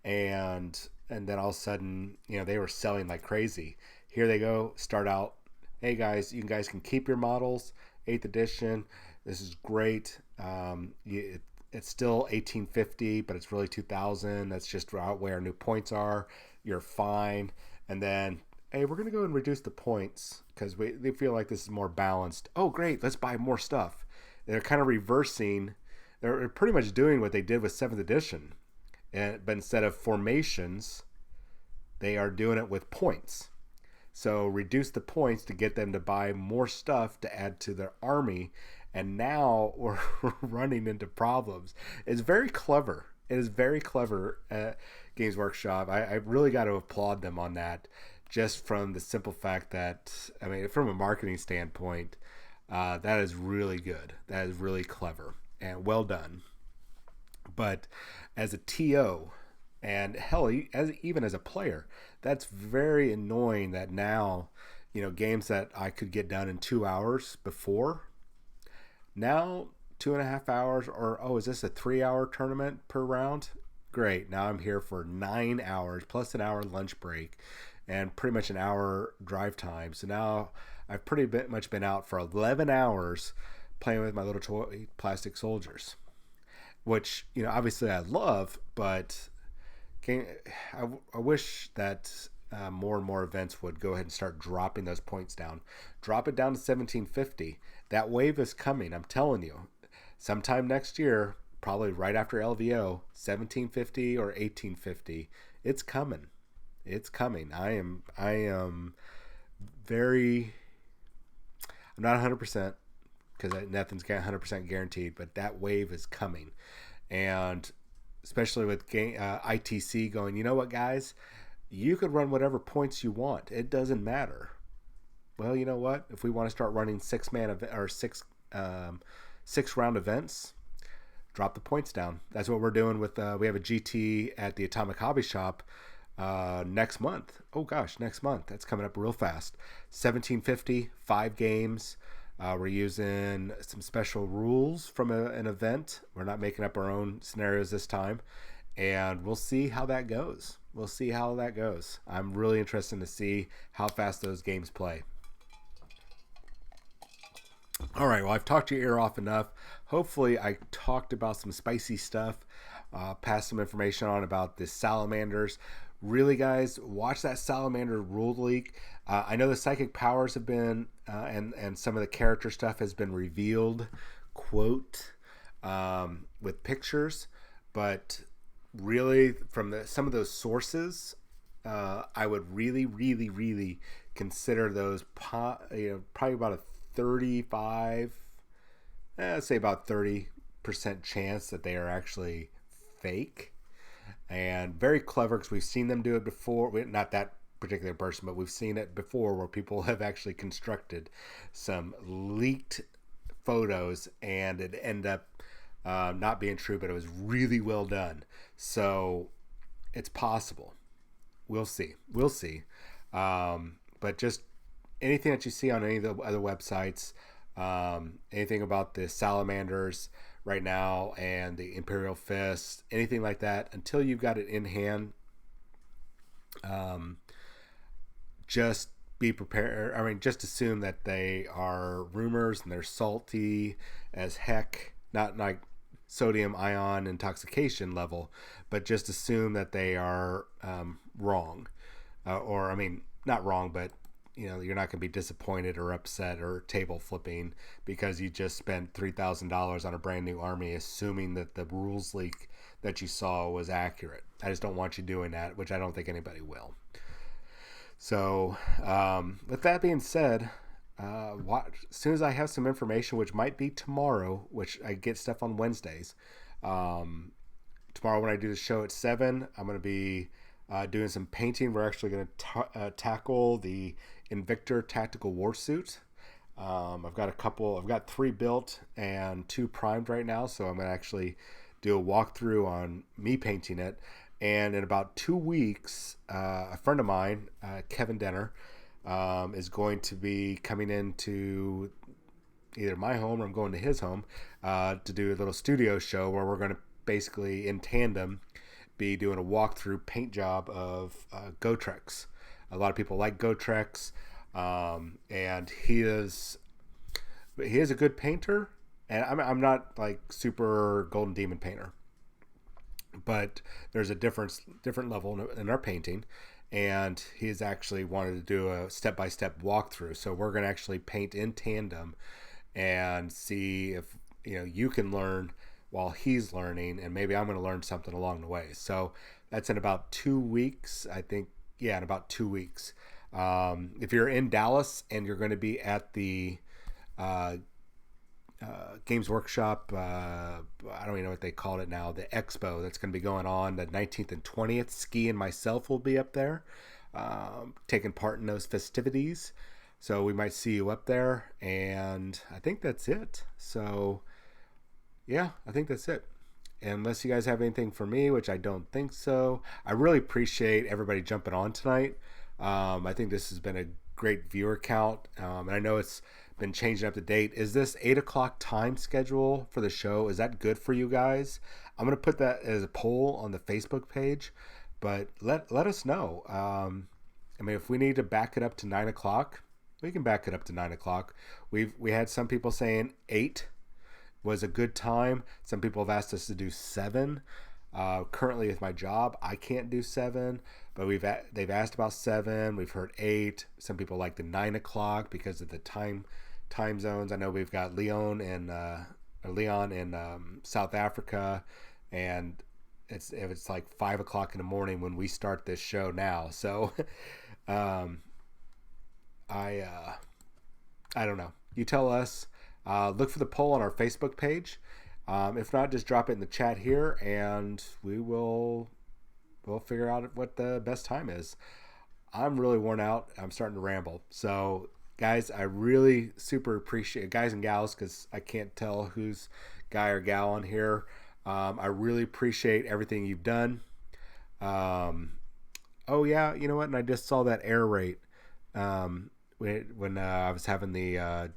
And then all of a sudden, they were selling like crazy. Here they go, start out. Hey guys, you guys can keep your models. 8th edition, this is great. It's still 1850, but it's really 2000. That's just where our new points are. You're fine. And then, hey, we're gonna go and reduce the points because they feel like this is more balanced. Oh great, let's buy more stuff. They're kind of reversing. They're pretty much doing what they did with 7th edition, but instead of formations, they are doing it with points. So reduce the points to get them to buy more stuff to add to their army. And now we're running into problems. It's very clever. It is very clever Games Workshop. I really got to applaud them on that, just from the simple fact that, from a marketing standpoint, that is really good. That is really clever and well done. But as a TO, and hell, even as a player, that's very annoying that now, games that I could get done in 2 hours before, now 2.5 hours, or is this a 3-hour tournament per round? Great. Now I'm here for 9 hours plus an hour lunch break and pretty much an hour drive time. So now I've pretty much been out for 11 hours playing with my little toy plastic soldiers, which, obviously I love, but I wish that more and more events would go ahead and start dropping those points down. Drop it down to 1750. That wave is coming. I'm telling you. Sometime next year, probably right after LVO, 1750 or 1850. It's coming. It's coming. I am very. I'm not 100% because nothing's 100% guaranteed, but that wave is coming, and especially with ITC going, you know what, guys? You could run whatever points you want. It doesn't matter. Well, you know what? If we want to start running 6-round events, drop the points down. That's what we're doing with. We have a GT at the Atomic Hobby Shop next month. Oh gosh, next month. That's coming up real fast. 1750, 5 games. We're using some special rules from an event. We're not making up our own scenarios this time. And we'll see how that goes. I'm really interested to see how fast those games play. All right, well, I've talked your ear off enough. Hopefully, I talked about some spicy stuff. Passed some information on about the salamanders. Really, guys, watch that salamander rule leak. I know the psychic powers have been, and some of the character stuff has been revealed, quote, with pictures. But really, from some of those sources, I would really, really, really consider those, probably about a 35, let's say about 30% chance that they are actually fake. And very clever, because we've seen them do it before. Not that particular person, but we've seen it before where people have actually constructed some leaked photos and it ended up not being true, but it was really well done. So it's possible. We'll see. But just anything that you see on any of the other websites, anything about the salamanders right now and the Imperial Fist, anything like that, until you've got it in hand, just be prepared. Just assume that they are rumors and they're salty as heck, not like sodium ion intoxication level, but just assume that they are wrong, not wrong, but you're not going to be disappointed or upset or table flipping because you just spent $3,000 on a brand new army, assuming that the rules leak that you saw was accurate. I just don't want you doing that, which I don't think anybody will. So, with that being said, as soon as I have some information, which might be tomorrow, which I get stuff on Wednesdays. Tomorrow when I do the show at 7, I'm going to be doing some painting. We're actually going to tackle the Invictor Tactical Warsuit. I've got 3 built and 2 primed right now, so I'm going to actually do a walkthrough on me painting it. And in about 2 weeks, a friend of mine, Kevin Denner, is going to be coming into either my home or I'm going to his home to do a little studio show where we're going to basically in tandem be doing a walkthrough paint job of Go-Trex. A lot of people like Go-Trex, and he is a good painter, and I'm not like super Golden Demon painter, but there's a different level in our painting, and he's actually wanted to do a step-by-step walkthrough. So we're going to actually paint in tandem and see if you can learn while he's learning, and maybe I'm going to learn something along the way. So that's in about 2 weeks, I think. Yeah, in about 2 weeks. If you're in Dallas and you're going to be at the Games Workshop, I don't even know what they call it now, the expo that's going to be going on the 19th and 20th. Ski and myself will be up there taking part in those festivities. So we might see you up there, and I think that's it. So yeah, I think that's it. Unless you guys have anything for me, which I don't think so. I really appreciate everybody jumping on tonight. I think this has been a great viewer count, and I know it's been changing up to date. Is this 8 o'clock time schedule for the show? Is that good for you guys? I'm going to put that as a poll on the Facebook page, but let us know. I mean, if we need to back it up to 9 o'clock, we can back it up to 9 o'clock. We had some people saying 8 was a good time. Some people have asked us to do 7. Currently with my job, I can't do 7, but they've asked about 7. We've heard 8. Some people like the 9 o'clock because of the time zones. I know we've got Leon in South Africa, and it's like 5 o'clock in the morning when we start this show now. So I don't know. You tell us. Look for the poll on our Facebook page. If not, just drop it in the chat here, and we'll figure out what the best time is. I'm really worn out. I'm starting to ramble. So, guys, I really super appreciate guys and gals, because I can't tell who's guy or gal on here. I really appreciate everything you've done. Oh yeah, you know what? And I just saw that error rate when I was having the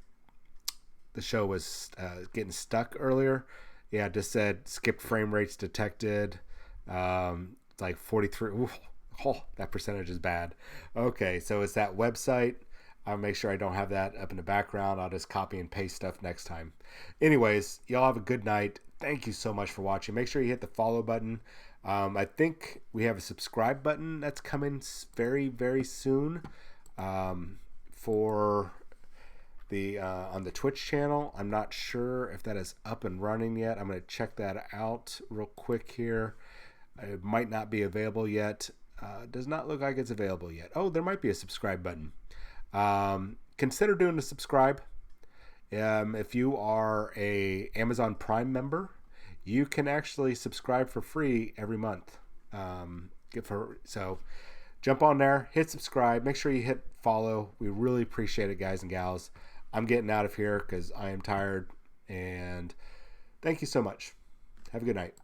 show was getting stuck earlier. Yeah, it just said skipped frame rates detected. It's like 43. Ooh, oh, that percentage is bad. Okay, so it's that website. I'll make sure I don't have that up in the background. I'll just copy and paste stuff next time. Anyways, y'all have a good night. Thank you so much for watching. Make sure you hit the follow button. I think we have a subscribe button that's coming very, very soon for the on the Twitch channel. I'm not sure if that is up and running yet. I'm going to check that out real quick here. It might not be available yet. Does not look like it's available yet. Oh, there might be a subscribe button. Consider doing the subscribe. If you are a Amazon Prime member, you can actually subscribe for free every month. So jump on there, hit subscribe, make sure you hit follow. We really appreciate it, guys and gals. I'm getting out of here because I am tired, and thank you so much. Have a good night.